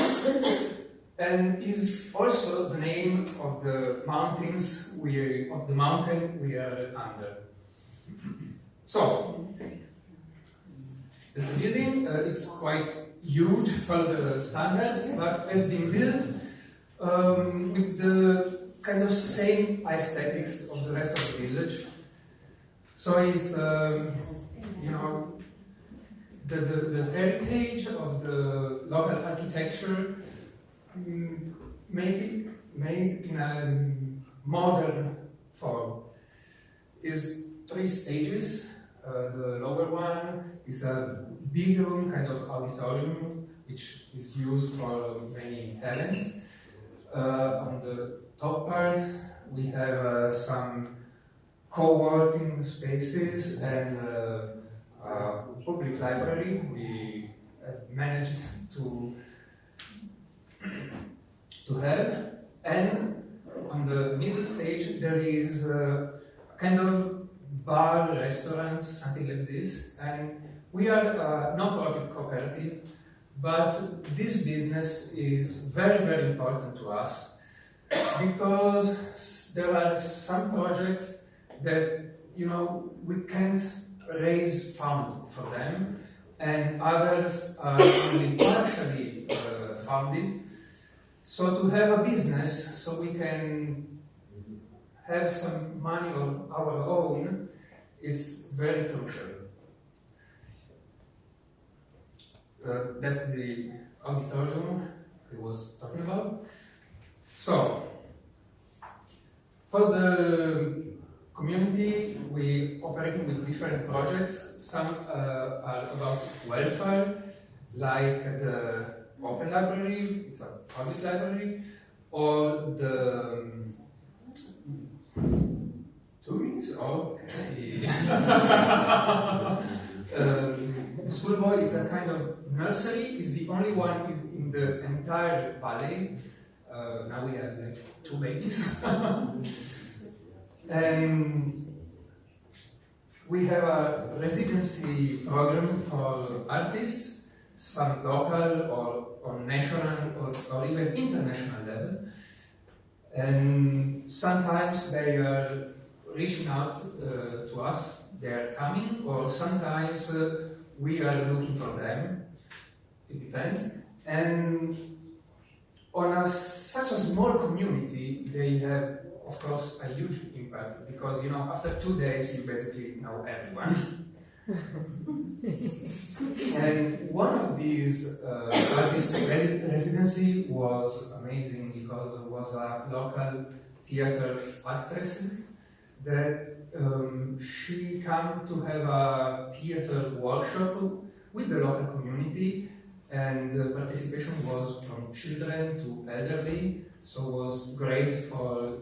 and is also the name of the mountains the mountain we are under. So, the building it's quite huge for the standards, but has been built with the kind of same aesthetics of the rest of the village. So it's the heritage of the local architecture made in a modern form. Is 3 stages. The lower one is a big room, kind of auditorium, which is used for many events. On the top part, we have some co-working spaces and a public library. We managed to have. And on the middle stage, there is a kind of bar, restaurant, something like this. And we are a non-profit cooperative, but this business is very, very important to us, because there are some projects that, we can't raise funds for them, and others are only partially funded. So to have a business, so we can have some money on our own, is very crucial. That's the auditorium I was talking about. So, for the community, we operating with different projects. Some are about welfare, like the open library, it's a public library, or the 2 minutes? Okay. Schoolboy is a kind of nursery, is the only one is in the entire valley. Now we have like 2 babies. And we have a residency program for artists, some local or national or even international level. And sometimes they are reaching out to us, they are coming, or sometimes we are looking for them. it depends. And on such a small community, they have, of course, a huge impact because, after 2 days, you basically know everyone. And one of these artistic residency was amazing because it was a local theater actress that she came to have a theater workshop with the local community, and the participation was from children to elderly, so it was great for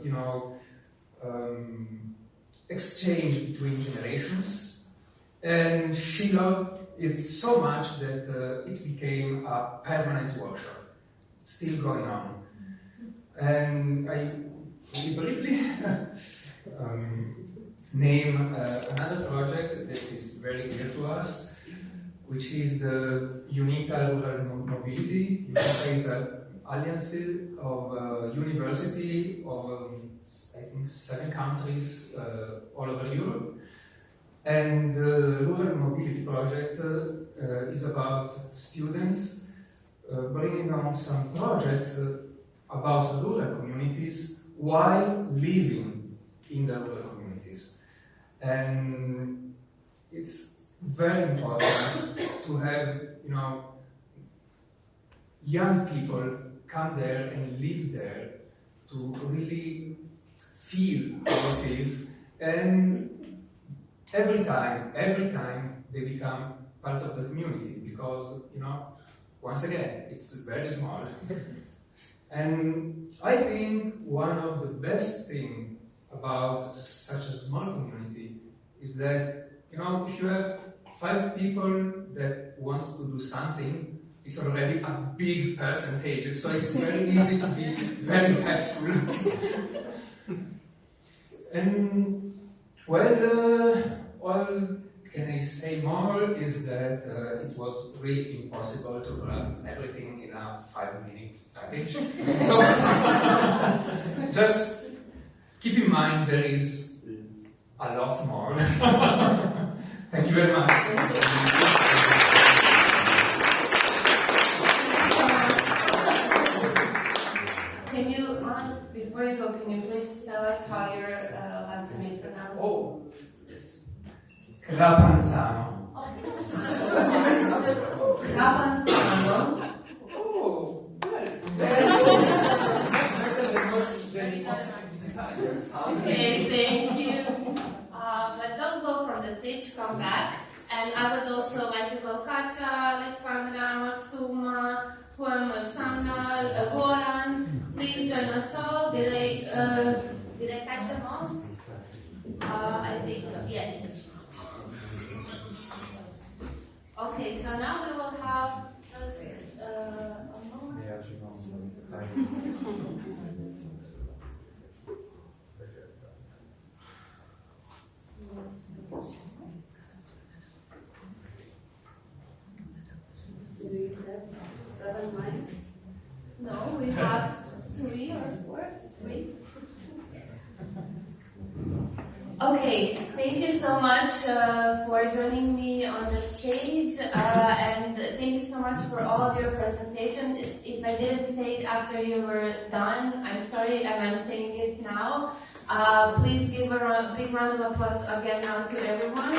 exchange between generations. And she loved it so much that it became a permanent workshop, still going on. And I really briefly name another project that is very dear to us, which is the UNITA Rural Mobility. UNITA is an alliance of university of, I think, 7 countries all over Europe. And the Rural Mobility Project is about students bringing on some projects about rural communities while living in the rural communities. And it's very important to have, young people come there and live there to really feel how it is. And every time they become part of the community because, once again, it's very small. And I think one of the best things about such a small community is that, if you have 5 people that wants to do something, it's already a big percentage, so it's very easy to be very impactful. And, well, all can I say more is that it was really impossible to run everything in a 5-minute package. So, just keep in mind there is a lot more. Thank you very much. Can you, before you go, can you please tell us how your last name is pronounced? Oh, yes. Crapanzano. Crapanzano. Oh, Okay, thank you. But don't go from the stage, come back. And I would also like to go Kaća, Aleksandra, Maksuma, Rusanda, Goran. Please join us all. Did I catch them all? I think so, yes. Okay, so now we will have just a moment. Do you have 7 mics? No, we have 3 or 4. 3. Okay, thank you so much for joining me on the stage, and thank you so much for all of your presentation. If I didn't say it after you were done, I'm sorry, and I'm saying it now. Please give a big round of applause again now to everyone.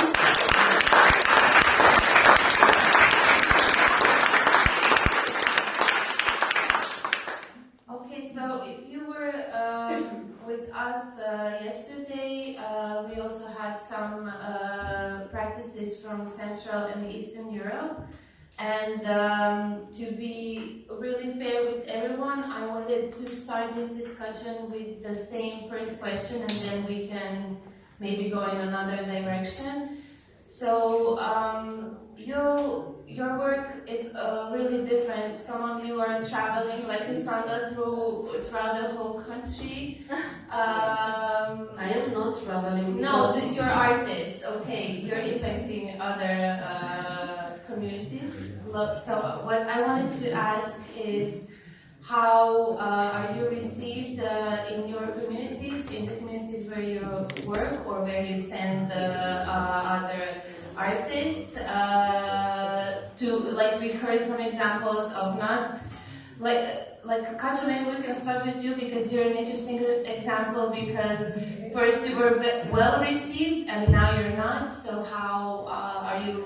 Okay, so if you were with us yesterday, we also had some practices from Central and Eastern Europe. And to be really fair with everyone, I wanted to start this discussion with the same first question, and then we can maybe go in another direction. So your work is really different. Some of you are traveling, like Rusanda, throughout the whole country. I am not traveling. No, you're artists. Okay, you're impacting other communities. So what I wanted to ask is, how are you received in your communities, in the communities where you work or where you send other artists to, like, we heard some examples of not, like Kaća, maybe we can start with you because you're an interesting example, because first you were well received and now you're not, so how are you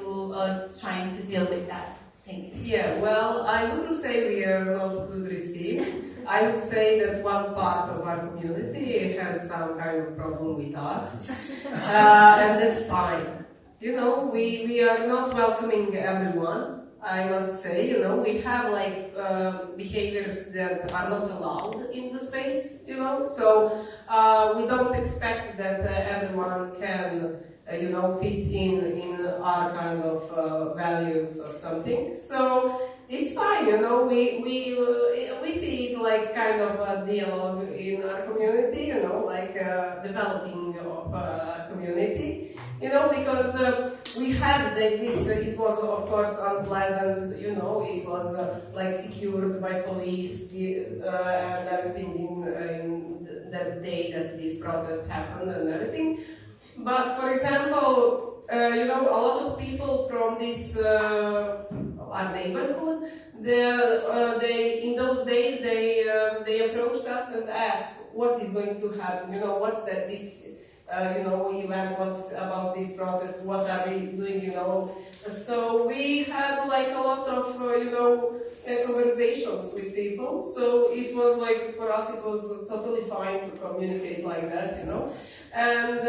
trying to deal with that? Thank you. Yeah, well, I wouldn't say we are not good received. I would say that one part of our community has some kind of problem with us, and that's fine. You know, we are not welcoming everyone, I must say. You know, we have like behaviors that are not allowed in the space, you know, so we don't expect that everyone can you know, fit in our kind of values or something. So it's fine, you know, we see it like kind of a dialogue in our community, you know, like developing of a community, you know, because we had this, it was of course unpleasant, you know, it was like secured by police and everything in that day that this protest happened and everything. But for example, you know, a lot of people from this our neighborhood, they in those days they approached us and asked what is going to happen. You know, what's that this you know, event? What's about this protest? What are we doing? You know, so we had like a lot of you know conversations with people. So it was like for us it was totally fine to communicate like that. You know. And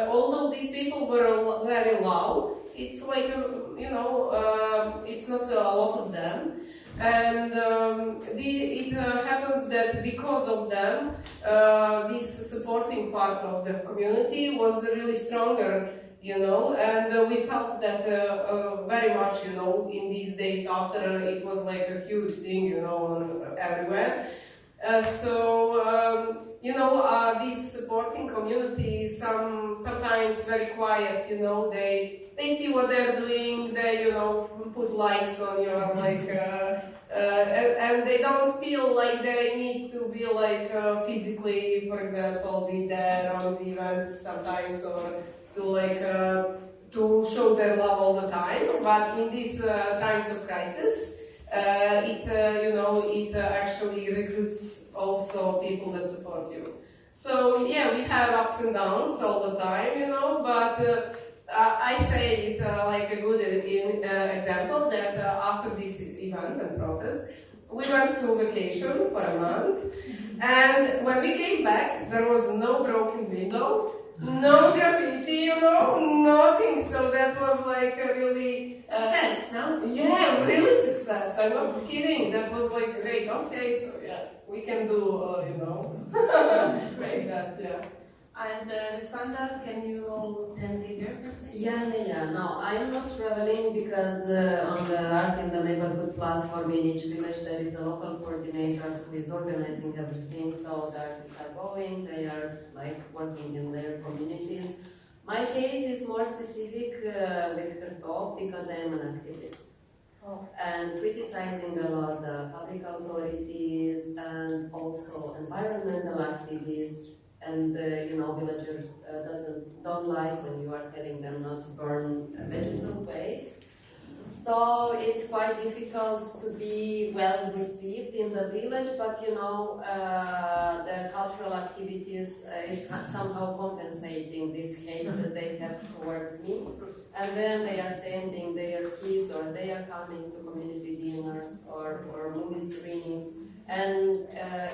although these people were very loud, it's like, you know, it's not a lot of them. And it happens that because of them, this supporting part of the community was really stronger, you know, and we felt that very much, you know, in these days after it was like a huge thing, you know, everywhere. You know, this supporting community is sometimes very quiet, you know, they see what they're doing, they, you know, put likes on your, like, and they don't feel like they need to be, like, physically, for example, be there on the events sometimes, or to, like, to show their love all the time. But in these times of crisis, you know, it actually recruits also people that support you. So yeah, we have ups and downs all the time, you know, but I say it like a good example that after this event and protest, we went to vacation for a month, and when we came back, there was no broken window, no graffiti, you know, nothing. So that was like a really success, no? Yeah, really success. I'm not kidding. That was like great. Okay, so yeah, we can do, you know, great best, yeah. And Rusanda, can you then give your perspective? Yeah. No, I'm not traveling because on the Art in the Neighborhood platform in each village there is a local coordinator who is organizing everything. So the artists are going, they are like working in their communities. My case is more specific with her talk because I am an activist. And criticizing a lot the public authorities and also environmental activists. And you know, villagers don't like when you are telling them not to burn vegetable waste. So it's quite difficult to be well received in the village, but you know, the cultural activities is somehow compensating this hate that they have towards me. And then they are sending their kids, or they are coming to community dinners or movie screenings. And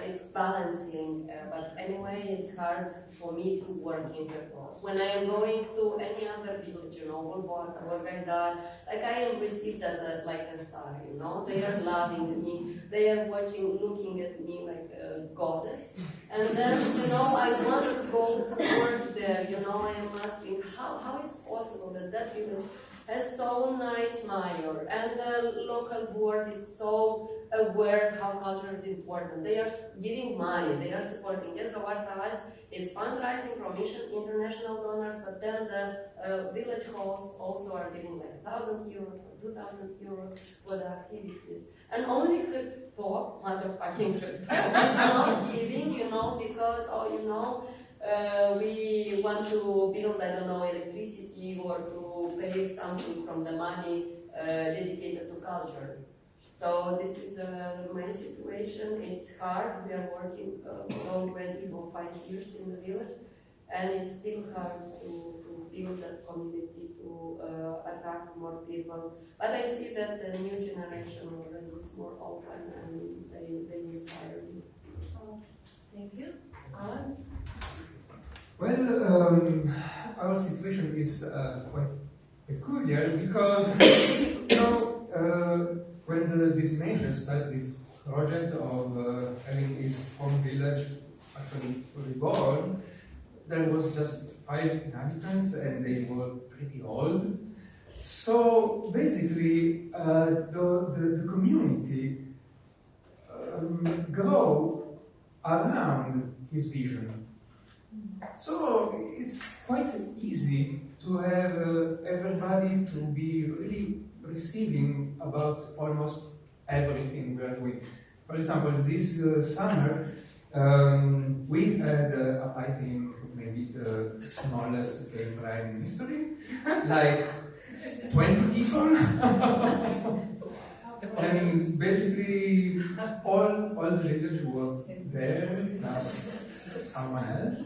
it's balancing, but anyway, it's hard for me to work in the world. When I am going to any other village, you know, Volgograd, like I am received as a star, you know. They are loving me, they are looking at me like a goddess. And then, you know, I want to go to work there, you know, I am asking how it's possible that village has so nice mayor, and the local board is so aware how culture is important. They are giving money, they are supporting. Yes, so Arta is fundraising from international donors, but then the village hosts also are giving like 1,000 euros or 2,000 euros for the activities. And only motherfucking is not giving, you know, because, we want to build, I don't know, electricity or to pay something from the money dedicated to culture. So this is my situation. It's hard. We are working already for 5 years in the village, and it's still hard to build that community, to attract more people. But I see that the new generation already is more open and they inspire me. Oh, thank you. Alan? Well, our situation is quite peculiar because, when this major started this project of having this home village actually reborn, there was just 5 inhabitants and they were pretty old. So basically, the community grew around his vision. So it's quite easy to have everybody to be really receiving about almost everything we are doing. For example, this summer, we had, I think, maybe the smallest drive in history, like 20 people. And basically, all the village was there, plus someone else.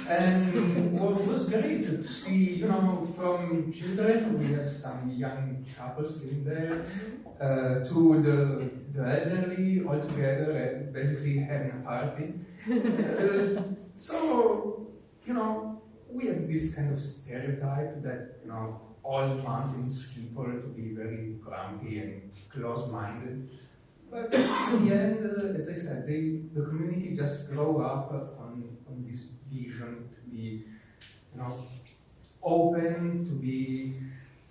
And it was great to see, from children, we have some young couples living there, to the elderly all together and basically having a party. So, we have this kind of stereotype that, all mountains people to be very grumpy and close-minded. But in the end, as I said, the community just grew up on this vision to be, open, to be,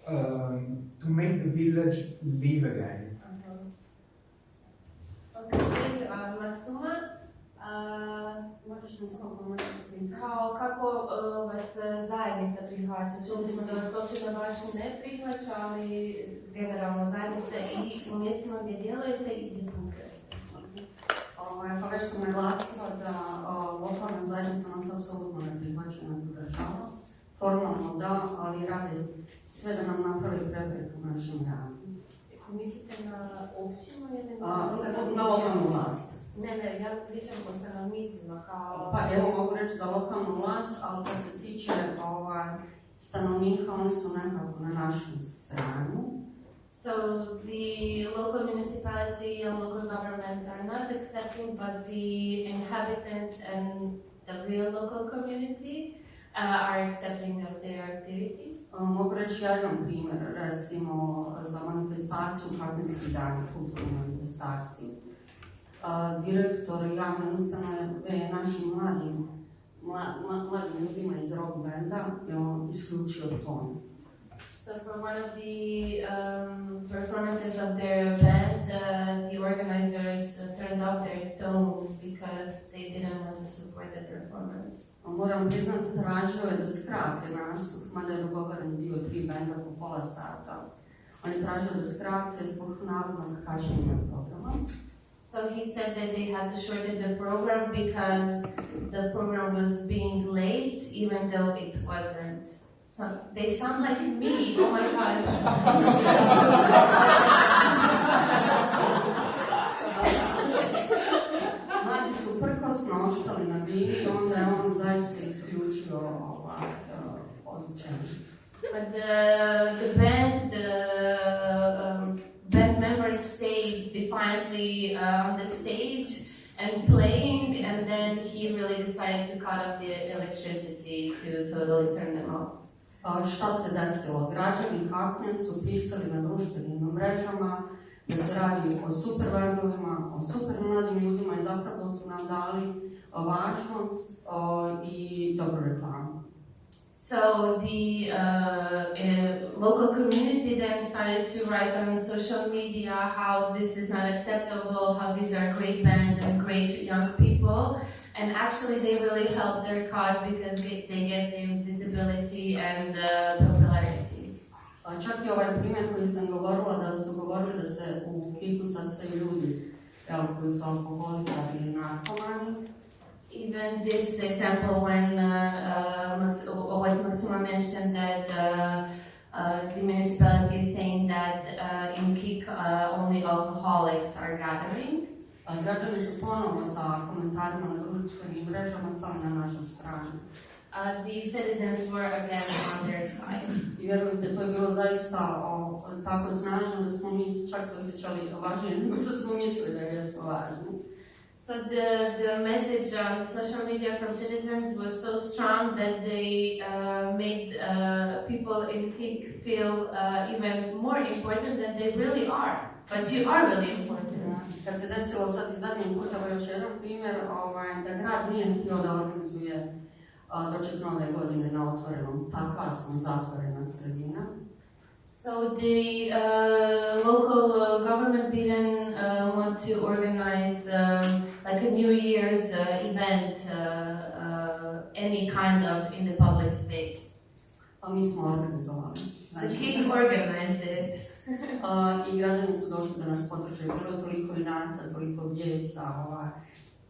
to make the village live again. Okay, Maksuma, Možeš mi samo pomoći? kako vas zajednica prihvaća? Čuli smo da vas općina baš ne prihvaća, ali generalno zajednica i u mjestima gdje djelujete i gdje putujete. Pa već sam naglasila da lokalna zajednica nas apsolutno ne prihvaća, ne podržava. Formalno da, ali radi sve da nam napravi prepreku u našem radu. Mislite na općinu ili na lokalnu vlast? Ne, ja pričam o stanovnicima kao... Pa evo mogu reći za lokalnu vlast, ali kad se tiče stanovnika, oni su nekako na našu stranu. So the local municipality and local government are not accepting, but the inhabitants and the real local community are accepting of their activities. Mogu reći jedan primjer, recimo za manifestaciju Kakanjski dan, kulturnu manifestaciju. Direktor javne ustanove našim mladim ljudima iz rock benda je on isključio ton. So for one of the performances of their band, the organizers turned off their tones because they didn't want to support the performance. Moram priznati, tražio je da skrate nastup, mada je dogovoren bio 3 benda po pola sata. On je tražio da skrate zbog navodnog kašnjenja programa. So he said that they had to shorten the program because the program was being late, even though it wasn't. So they sound like me. Oh my god. Mladi su prkosno ostali na bini i onda je on zaista isključio ozvučenje. But the band, band members stayed defiantly on the stage and playing, and then he really decided to cut off the electricity to totally turn them off. Šta se desilo? Građani Kakanj su pisali na društvenim mrežama da se radi o super vendovima, o super mladim ljudima i zapravo su nam dali važnost i dobru reklamu. So the local community then started to write on social media how this is not acceptable, how these are great bands and great young people. And actually they really help their cause because they get the visibility and the popularity. Čak i ovaj primjer koji sam govorila, da su govorili da se u Kiku sastaju ljudi koji su alkoholičari ili narkomani. even this example when what Maksuma mentioned that the municipality is saying that in KIK only alcoholics are gathering. Građani su ponovo sa komentarima na društvenim mrežama stali na našu stranu. The citizens were again on their side. I vjerujte, to je bilo zaista tako snažno da smo mi čak se osjećali važnije nego što smo mislili da jesmo važni. So the message on social media from citizens was so strong that they made people in KIK feel even more important than they really are. But you are really important. Kad se desilo sad i zadnjeg puta, još jedan primjer, da grad nije htio da organizuje doček nove godine na otvorenom, takva smo zatvorena sredina. So the local government didn't want to organize like a New Year's event, any kind of in the public space. A mi smo organizovali. The KIK organized it. I građani su došli da nas podrže. Bilo toliko inata, toliko bijesa.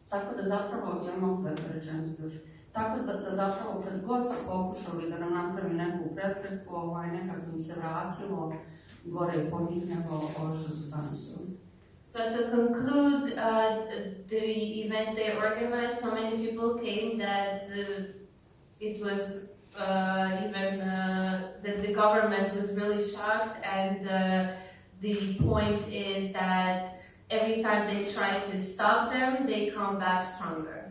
Tako da zapravo, ja mogu da rečenicu još, tako da zapravo kad god su pokušali da nam napravi neku prepreku, nekako im se vratilo gore po njih nego ovo što su zamislili. So to conclude the event they organized, so many people came that it was even that the government was really shocked, and the point is that every time they try to stop them, they come back stronger.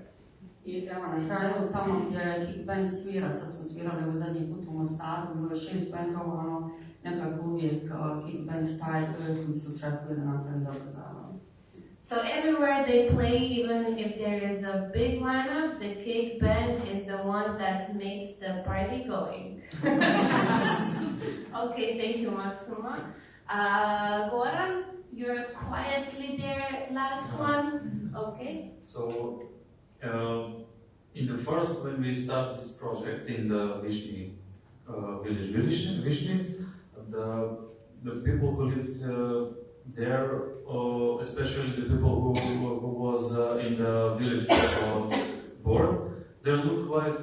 I evo na kraju, tamo gdje KIK band svira, sad smo svirali u zadnji put u Mostaru, bilo je 6 bendova, nekako uvijek KIK band taj koji se očekuje da napravi dobro zabavu. So everywhere they play, even if there is a big lineup, the KIK band is the one that makes the party going. Okay, thank you, Maksuma. Goran, you're quietly there, last one. Okay. So, in the first, when we started this project in the Višnji village, Višnji, the people who lived there, especially the people who was in the village board, they look like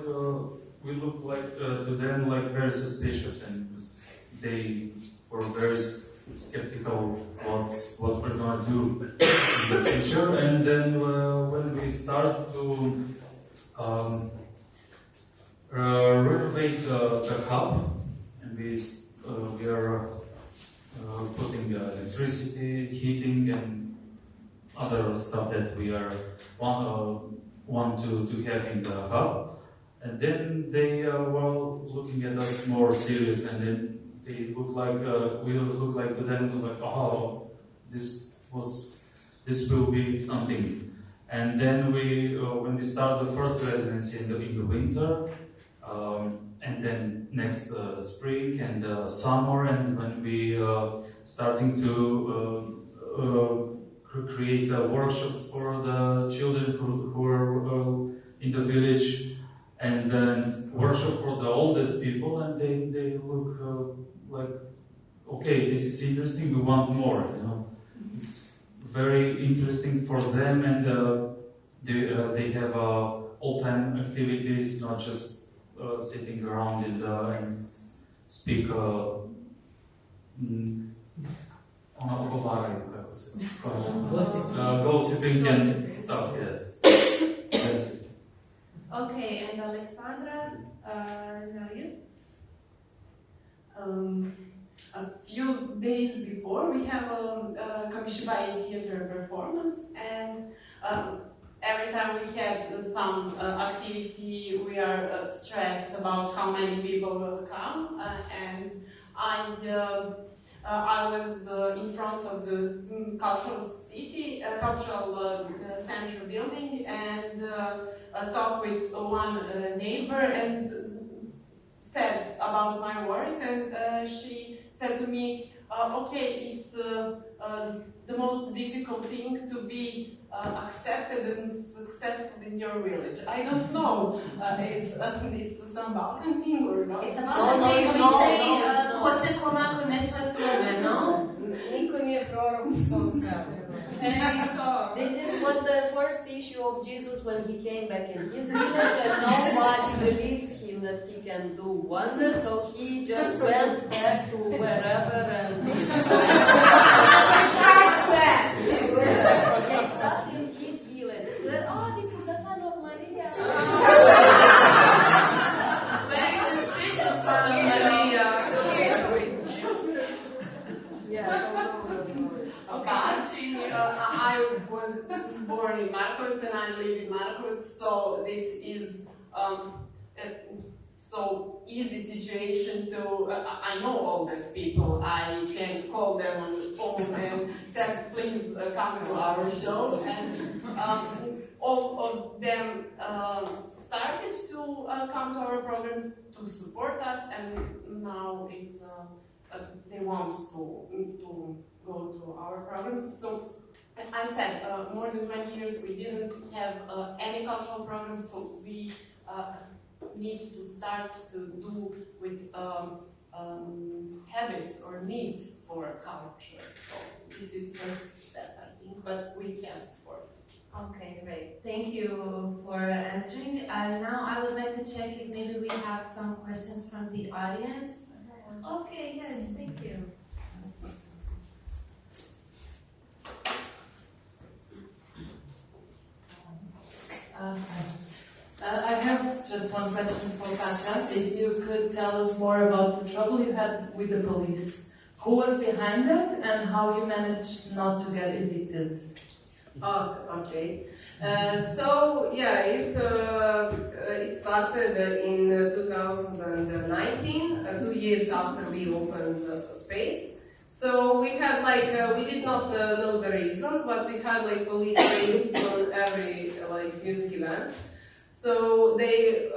we look like to them like very suspicious, and they were very skeptical what we're gonna do in the future. And then when we start to renovate the hub, and we are putting electricity, heating, and other stuff that we are want to have in the hub. And then they were looking at us more serious, and then they look like we look like to them like, oh, this will be something. And then when we start the first residency in the winter, and then next spring and summer, and when we starting to create workshops for the children who are in the village, and then workshop for the oldest people, and they look like, okay, this is interesting, we want more, you know. It's very interesting for them, and they have all-time activities, not just sitting around and speak gossiping and stuff, yes. That's it. Okay, and Aleksandra, now you. A few days before, we have a Kamishibai theater performance, and every time we had some activity, we are stressed about how many people will come, and I was in front of the cultural center building, and talked with one neighbor and said about my worries, and she said to me, okay, it's the most difficult thing to be accepted and successful in your village. I don't know, is this some Balkan thing or not? It's about the thing we say, hoće komako ne sve svoje, no? Niko nije prorok u svom selu. This was the first issue of Jesus when he came back in his village, and nobody believed him that he can do wonders, so he just went back to wherever and he stuck in his village. Oh, this is the son of Maria. Very suspicious son of Maria. I was born in Markovac and I live in Markovac, so this is so easy situation to, I know all those people, I can call them on the phone and say, please come to our show, and all of them started to come to our programs to support us, and now it's they want to go to our programs. So I said more than 20 years we didn't have any cultural programs, so we need to start to do with habits or needs for culture. So this is first step, I think, but we can support. Okay, great. Thank you for answering. Now I would like to check if maybe we have some questions from the audience. Okay, yes, thank you. I have just one question for Kaća. If you could tell us more about the trouble you had with the police. Who was behind it and how you managed not to get evicted? Oh, okay. So yeah, it started in 2019, 2 years after we opened the space. So we had we did not know the reason, but we had police raids on every music event. So they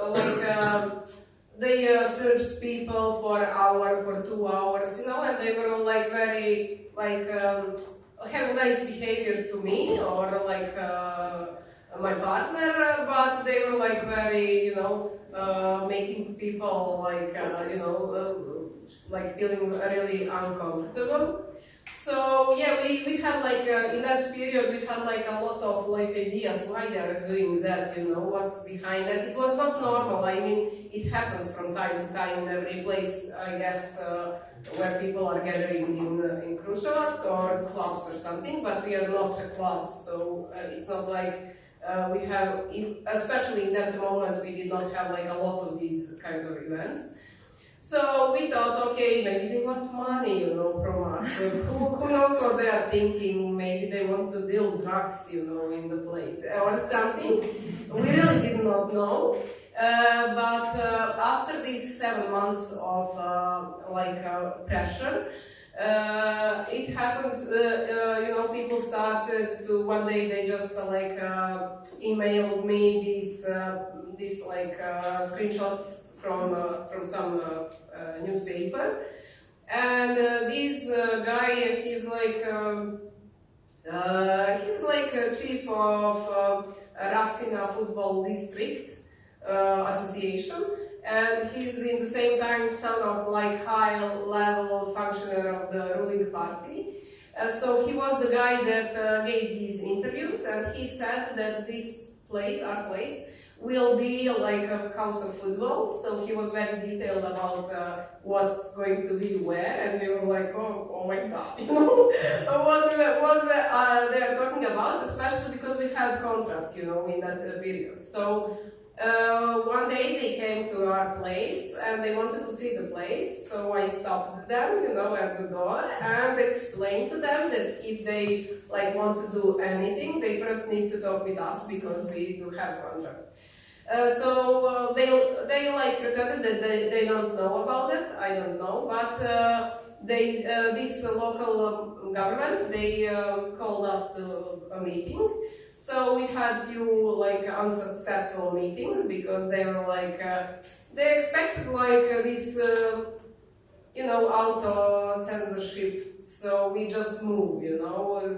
searched people for an hour, for 2 hours, and they were very have nice behavior to me or my partner, but they were very making people feeling really uncomfortable. So yeah, we had in that period we had a lot of ideas why they are doing that, what's behind it. It was not normal. I mean, it happens from time to time in every place, I guess, where people are gathering in Kruševac or clubs or something, but we are not a club, so it's not we have, especially in that moment, we did not have a lot of these kind of events. So we thought, okay, maybe they want money, from us. Who knows what they are thinking? Maybe they want to deal drugs, in the place or something. We really did not know. But after these 7 months of pressure, it happens. People started to one day they just emailed me these screenshots from some newspaper, and this guy, he's a chief of Rasina Football District Association, and he's in the same time son of high-level functionary of the ruling party. So he was the guy that gave these interviews, and he said that this place, our place, will be a house of football. So he was very detailed about what's going to be where, and we were oh my god, what they are talking about, especially because we had contract, in that period. So one day they came to our place and they wanted to see the place, so I stopped them, at the door and explained to them that if they want to do anything, they first need to talk with us because we do have contract. So they pretended that they don't know about it. I don't know, but this local government, they called us to a meeting. So we had few unsuccessful meetings because they were they expected this auto censorship. So we just move,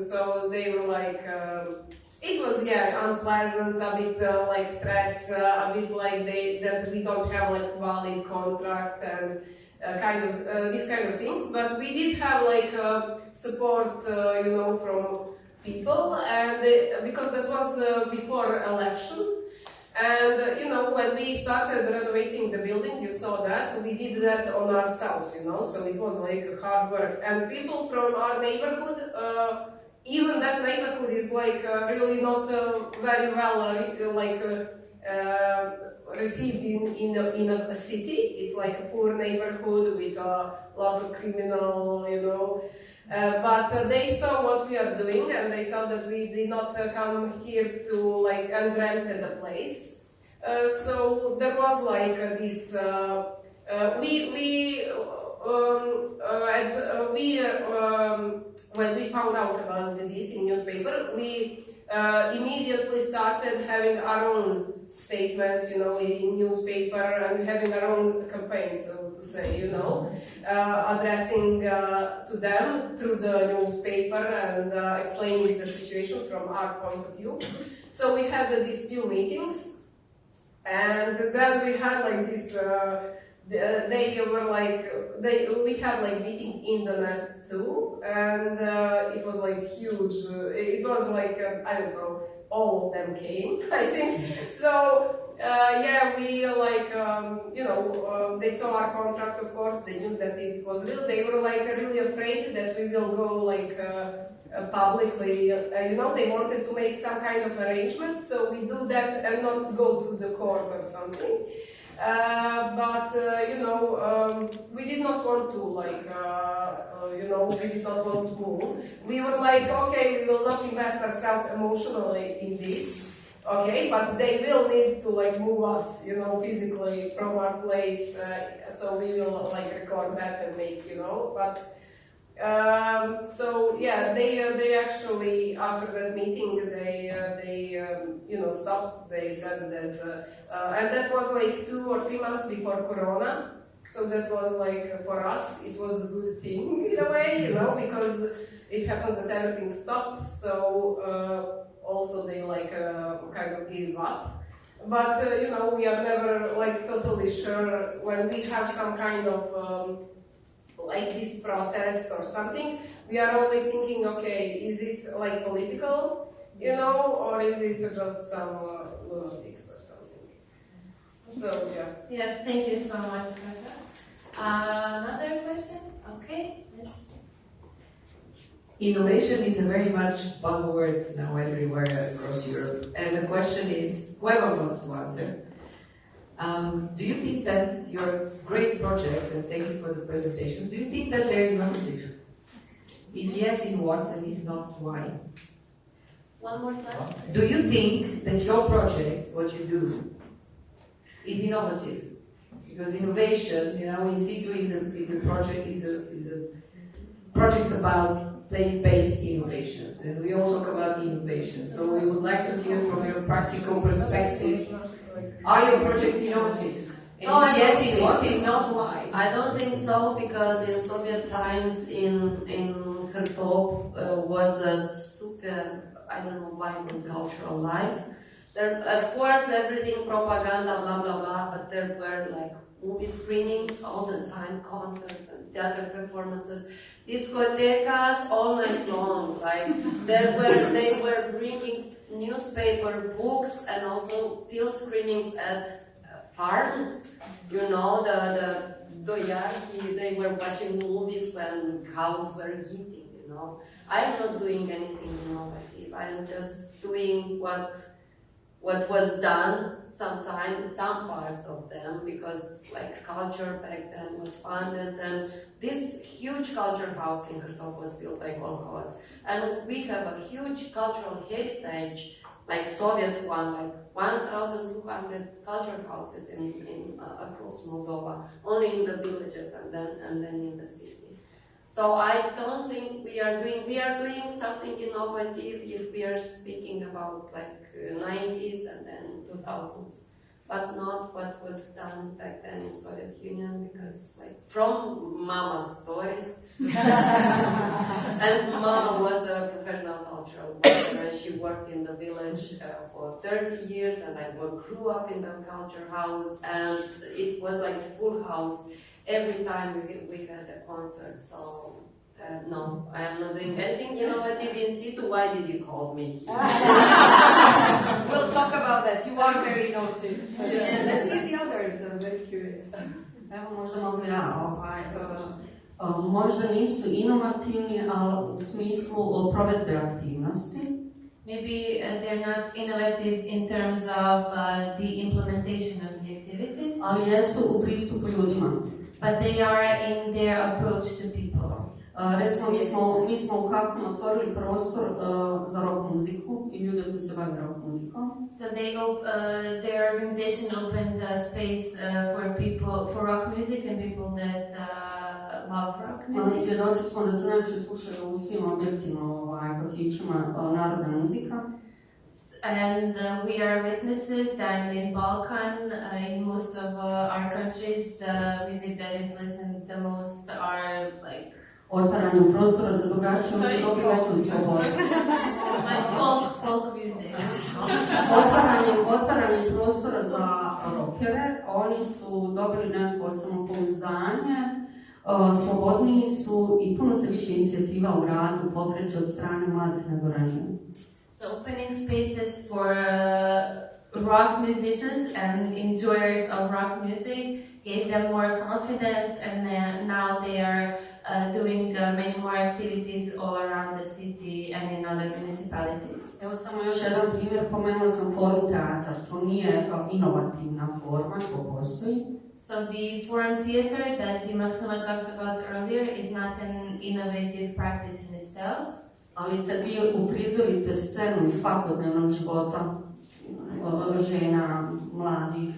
So they were it was unpleasant, a bit threats, a bit that we don't have valid contract and these kind of things. But we did have support, from people, and because that was before election. And when we started renovating the building, you saw that we did that on ourselves, so it was like hard work. And people from our neighborhood, even that neighborhood is like really not very well received in a city. It's like a poor neighborhood with a lot of criminal, but they saw what we are doing, and they saw that we did not come here to and rented a place. So there was this. When we found out about this in newspaper, we immediately started having our own statements, in newspaper, and having our own campaign, so to say, addressing to them through the newspaper and explaining the situation from our point of view. So we had these few meetings, and then we had this. They were we had meeting in the nest too, and it was huge. It was I don't know, all of them came, I think. So we they saw our contract, of course. They knew that it was real. They were really afraid that we will go publicly. They wanted to make some kind of arrangement, so we do that and not go to the court or something. But we did not want to we did not want to move. We were okay, we will not invest ourselves emotionally in this, okay, but they will need to move us, physically from our place, so we will record that and make, but they actually, after that meeting, they stopped. They said that, and that was 2 or 3 months before Corona. So that was for us, it was a good thing in a way, because it happens that everything stopped. So also they kind of gave up. But we are never totally sure when we have some kind of this protest or something, we are always thinking, okay, is it political, or is it just some lunatics or something? So, yeah. Yes, thank you so much, Kaća. Another question? Okay, let's see. Innovation is a very much buzzword now everywhere across Europe. And the question is, whoever wants to answer, do you think that your great projects, and thank you for the presentations, do you think that they're innovative? If yes, in what, and if not, why? One more time. Do you think that your projects, what you do, is innovative? Because innovation, IN SITU is a project about place-based innovations, and we all talk about innovation. So we would like to hear from your practical perspective. Are your projects innovative? And No, I yes, don't it think was. so. If not, why? I don't think so, because in Soviet times in Khartov was a super, vibrant cultural life. There, of course, everything propaganda, blah blah blah, but there were movie screenings all the time, concerts and theater performances, discotecas all night long. They were bringing newspaper, books, and also film screenings at farms. The doyarki, they were watching movies when cows were eating. I am not doing anything innovative. I am just doing what was done sometimes in some parts of them, because culture back then was funded, and this huge culture house in Khartov was built by Volkovas, and we have a huge cultural heritage, Soviet one, 1,200 culture houses in across Moldova, only in the villages and then in the city. So I don't think we are doing something innovative if we are speaking about 90s and then 2000s, but not what was done back then in Soviet Union, because from Mama's stories, and Mama was a professional cultural worker, and she worked in the village for 30 years, and I grew up in the culture house, and it was full house every time we had a concert. So No, I am not doing anything innovative in situ. Why did you call me here? We'll talk about that. You are very innovative. And let's hear the others. I'm very curious. Evo možda mogu ja, možda nisu inovativni, ali u smislu provedbe aktivnosti. Maybe they're not innovative in terms of the implementation of the activities, Ali jesu u pristupu ljudima. but they are in their approach to people. Recimo, mi smo u Kakanju otvorili prostor za rock muziku i ljude koji se bave rock muzikom. So their organization opened a space for rock music and people that love rock music. Svjedoci smo da se najviše slušaju u svim objektima, kafićima, narodna muzika. And we are witnesses that in Balkan, in most of our countries, the music that is listened the most are like Otvaranjem prostora za događanje se dobije veću slobodu. folk music. Otvaranjem prostora za rockere, oni su dobili nekako samopouzdanje, slobodniji su i puno se više inicijativa u gradu pokreće od strane mladih nego ranije. So opening spaces for rock musicians and enjoyers of rock music gave them more confidence, and now they are doing many more activities all around the city and in other municipalities. Evo samo još jedan primjer, pomenula sam forum teatar, to nije inovativna forma, to postoji. So the forum theater that Maksuma talked about earlier is not an innovative practice in itself. Ali kad vi uprizorite scenu iz svakodnevnog života žena, mladih,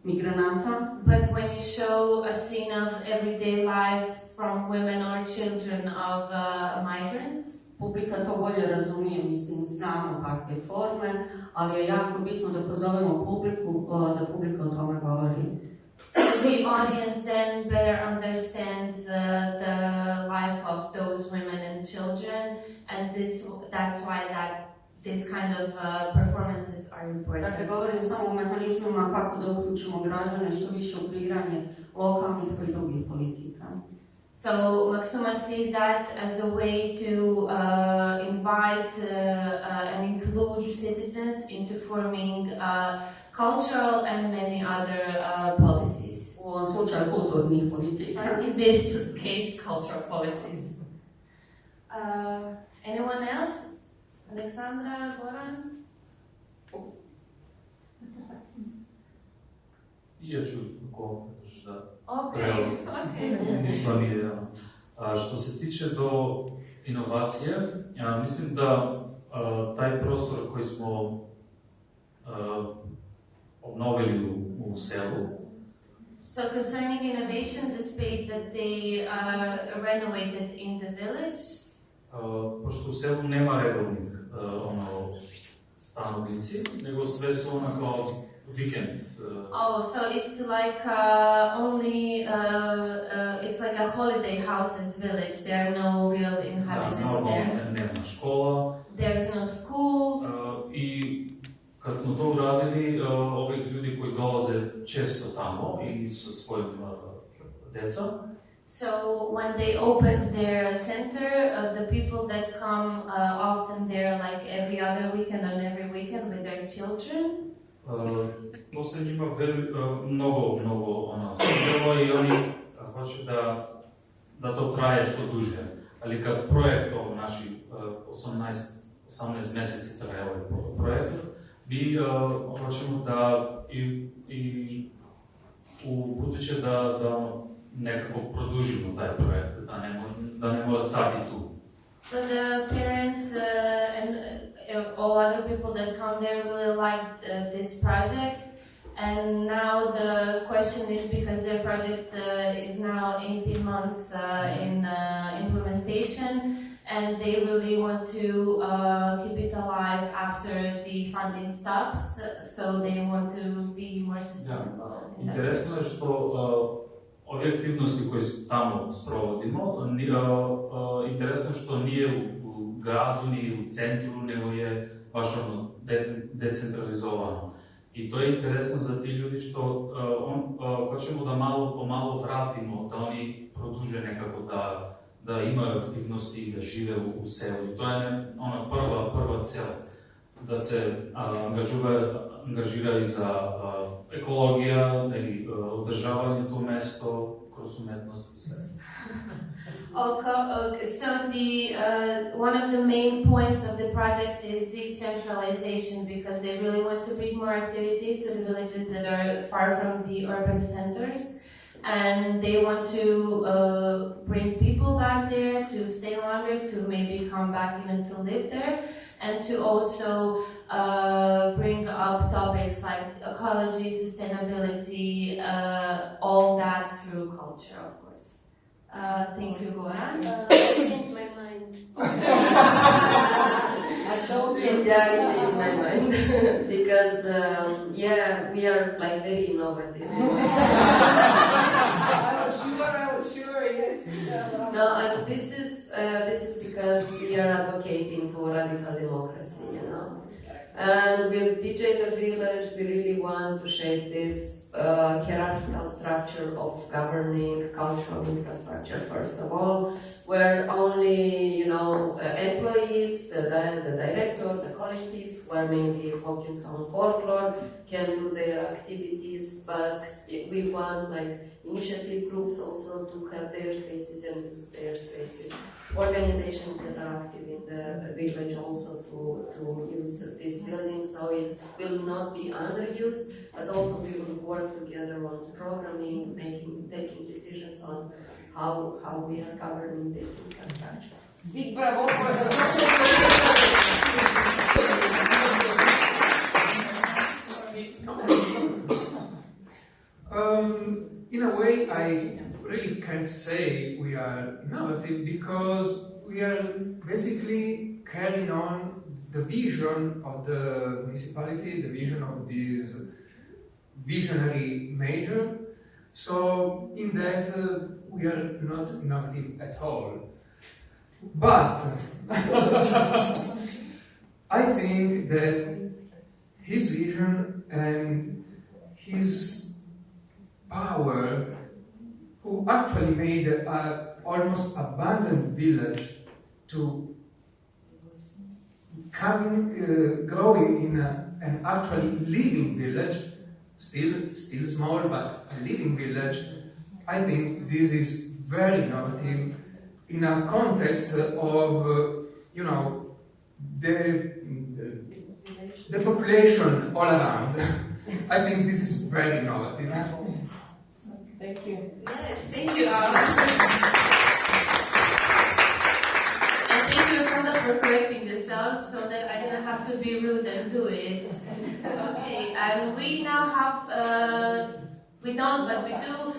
migranata, But when you show a scene of everyday life from women or children of migrants, publika to bolje razumije, mislim, znamo takve forme, ali je jako bitno da pozovemo publiku, da publika o tome govori. the audience then better understands the life of those women and children, and that's why this kind of performances are important. Dakle, govorim samo o mehanizmima kako da uključimo građane što više u kreiranje lokalnih i drugih politika. So Maksuma sees that as a way to invite and include citizens into forming cultural and many other policies. U ovom slučaju kulturnih politika. In this case, cultural policies. Anyone else? Aleksandra, Goran? Ja ću da Okay. mislim je. Što se tiče do inovacije, mislim da taj prostor koji smo obnovili u selu. So concerning innovation, the space that they renovated in the village. Pošto u selu nema redovnih stanovnici, nego sve su kao vikend. So it's like it's like a holiday houses village. There are no real inhabitants there. Nema škola. There's no school. I kad smo to uradili, ovi ljudi koji dolaze često tamo i sa svojim deca. So when they opened their center, the people that come often there like every other weekend or every weekend with their children. To se njima mnogo svidjelo i oni hoće da to traje što duže. Ali kad projekt, naši 18 mjeseci traje ovaj projekt, mi hoćemo da i u buduće da nekako produžimo taj projekt, da ne mora stati tu. So the parents and all other people that come there really liked this project, and now the question is, because their project is now 18 months in implementation, and they really want to keep it alive after the funding stops, so they want to be more sustainable. Interesno je što ove aktivnosti koje tamo sprovodimo, interesno je što nije u gradu ni u centru, nego je baš decentralizovano. I to je interesno za ti ljudi što hoćemo da malo po malo vratimo, da oni produže nekako da imaju aktivnosti i da žive u selu. To je ona prva cel, da se angažiraju za ekologija ili održavanje to mesto kroz umetnost i sve. Okay, so one of the main points of the project is decentralization, because they really want to bring more activities to the villages that are far from the urban centers, and they want to bring people back there to stay longer, to maybe come back even to live there, and to also bring up topics like ecology, sustainability, all that through culture, of course. Thank you, Goran. I changed my mind. I told you. Yeah, you changed my mind because we are like very innovative. I was sure, yes. No, and this is because we are advocating for radical democracy, you know. And with DJ the Village, we really want to shape this hierarchical structure of governing cultural infrastructure, first of all, where only, employees, the director, the collectives, who are mainly focused on folklore, can do their activities, but we want initiative groups also to have their spaces and use their spaces. Organizations that are active in the village also to use this building, so it will not be underused, but also we will work together on programming, taking decisions on how we are governing this infrastructure. Big bravo for the social In a way, I really can't say we are innovative because we are basically carrying on the vision of the municipality, the vision of this visionary major. So in that, we are not innovative at all. But I think that his vision and his power, who actually made an almost abandoned village to growing in an actually living village, still small, but a living village. I think this is very innovative in a context of, the population all around. I think this is very innovative. Thank you. Yes, thank you. And thank you, Rusanda, for correcting yourself so that I didn't have to be rude and do it. Okay, and we now have, we don't, but we do,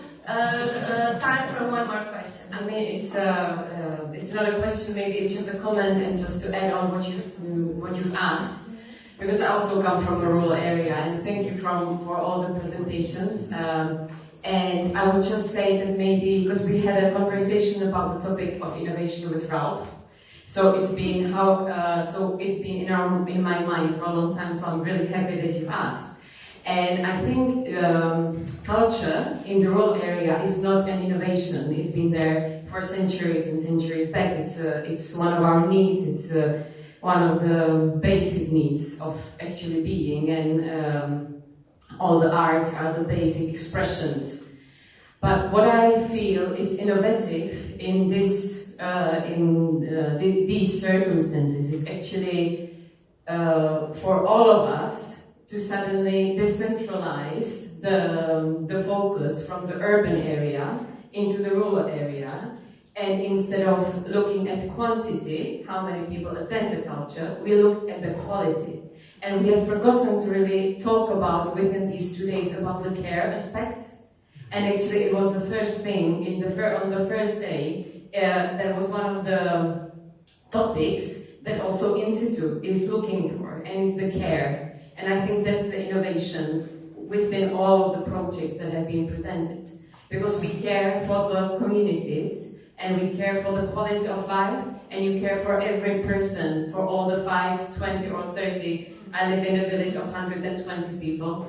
time for one more question. I mean, it's not a question, maybe it's just a comment, and just to add on what you've asked. Because I also come from a rural area, and thank you for all the presentations. And I would just say that maybe, because we had a conversation about the topic of innovation with Ralph, so it's been in my mind for a long time. So I'm really happy that you've asked. And I think culture in the rural area is not an innovation. It's been there for centuries and centuries back. It's one of our needs. It's one of the basic needs of actually being, and all the arts are the basic expressions. But what I feel is innovative in these circumstances is actually for all of us to suddenly decentralize the focus from the urban area into the rural area. And instead of looking at quantity, how many people attend the culture, we look at the quality. And we have forgotten to really talk about, within these 2 days, about the care aspect. And actually it was the first thing, on the first day, that was one of the topics that also IN SITU is looking for, and it's the care. And I think that's the innovation within all of the projects that have been presented. Because we care for the communities, and we care for the quality of life, and you care for every person, for all the 5, 20 or 30. I live in a village of 120 people.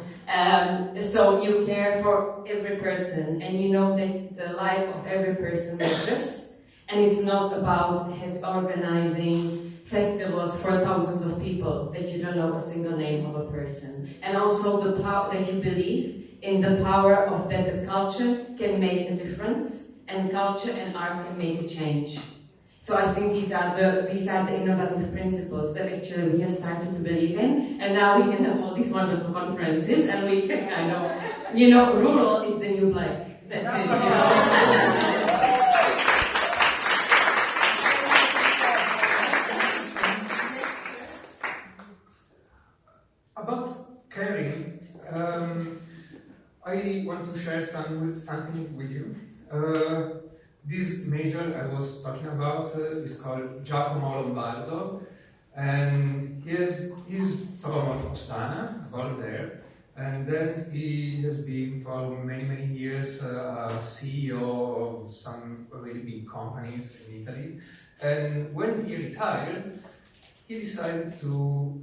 So you care for every person, and you know that the life of every person matters. And it's not about organizing festivals for thousands of people that you don't know a single name of a person. And also the power that you believe in the power of that the culture can make a difference, and culture and art can make a change. So I think these are the innovative principles that actually we have started to believe in, and now we can have all these wonderful conferences, and we can kind of, rural is the new black. That's it. About caring, I want to share something with you. This major I was talking about is called Giacomo Lombardo, and he's from Ostana, born there, and then he has been for many years CEO of some really big companies in Italy. And when he retired, he decided to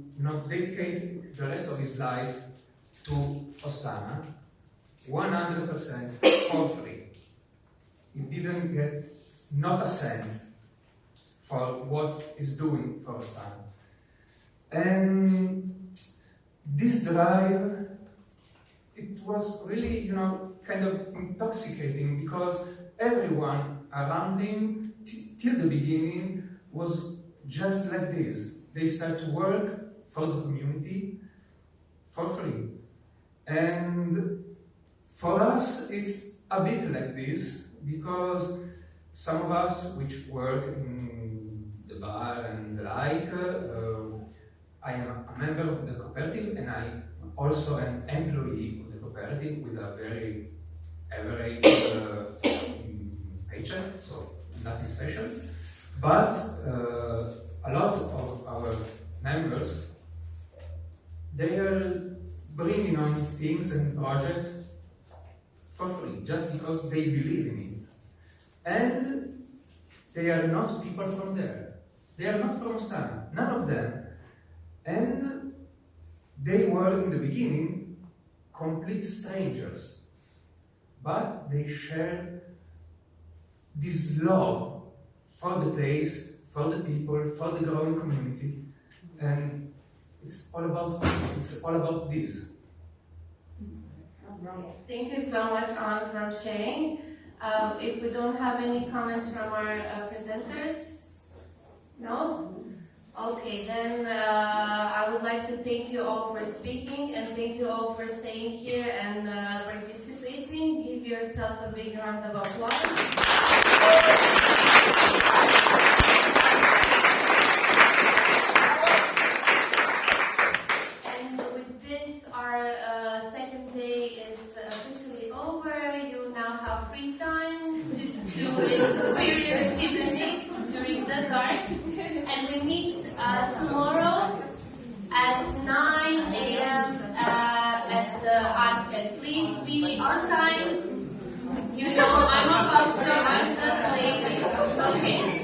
dedicate the rest of his life to Ostana, 100% for free. He didn't get not a cent for what he's doing for Ostana. And this drive, it was really, kind of intoxicating, because everyone around him, till the beginning, was just like this. They start to work for the community for free. And for us, it's a bit like this, because some of us which work in the bar and the like, I am a member of the cooperative, and I also an employee of the cooperative with a very average paycheck, so nothing special. But a lot of our members, they are bringing on things and projects for free, just because they believe in it. And they are not people from there. They are not from Ostana, none of them. And they were, in the beginning, complete strangers. But they shared this love for the place, for the people, for the growing community. And it's all about this. Thank you so much, Anne, for sharing. If we don't have any comments from our presenters, no? Okay, then I would like to thank you all for speaking, and thank you all for staying here and participating. Give yourselves a big round of applause. And with this, our second day is officially over. You now have free time to experience Šibenik during the dark. And we meet tomorrow at 9 a.m. At the Arta. Please be on time. I'm about to start the place. Okay.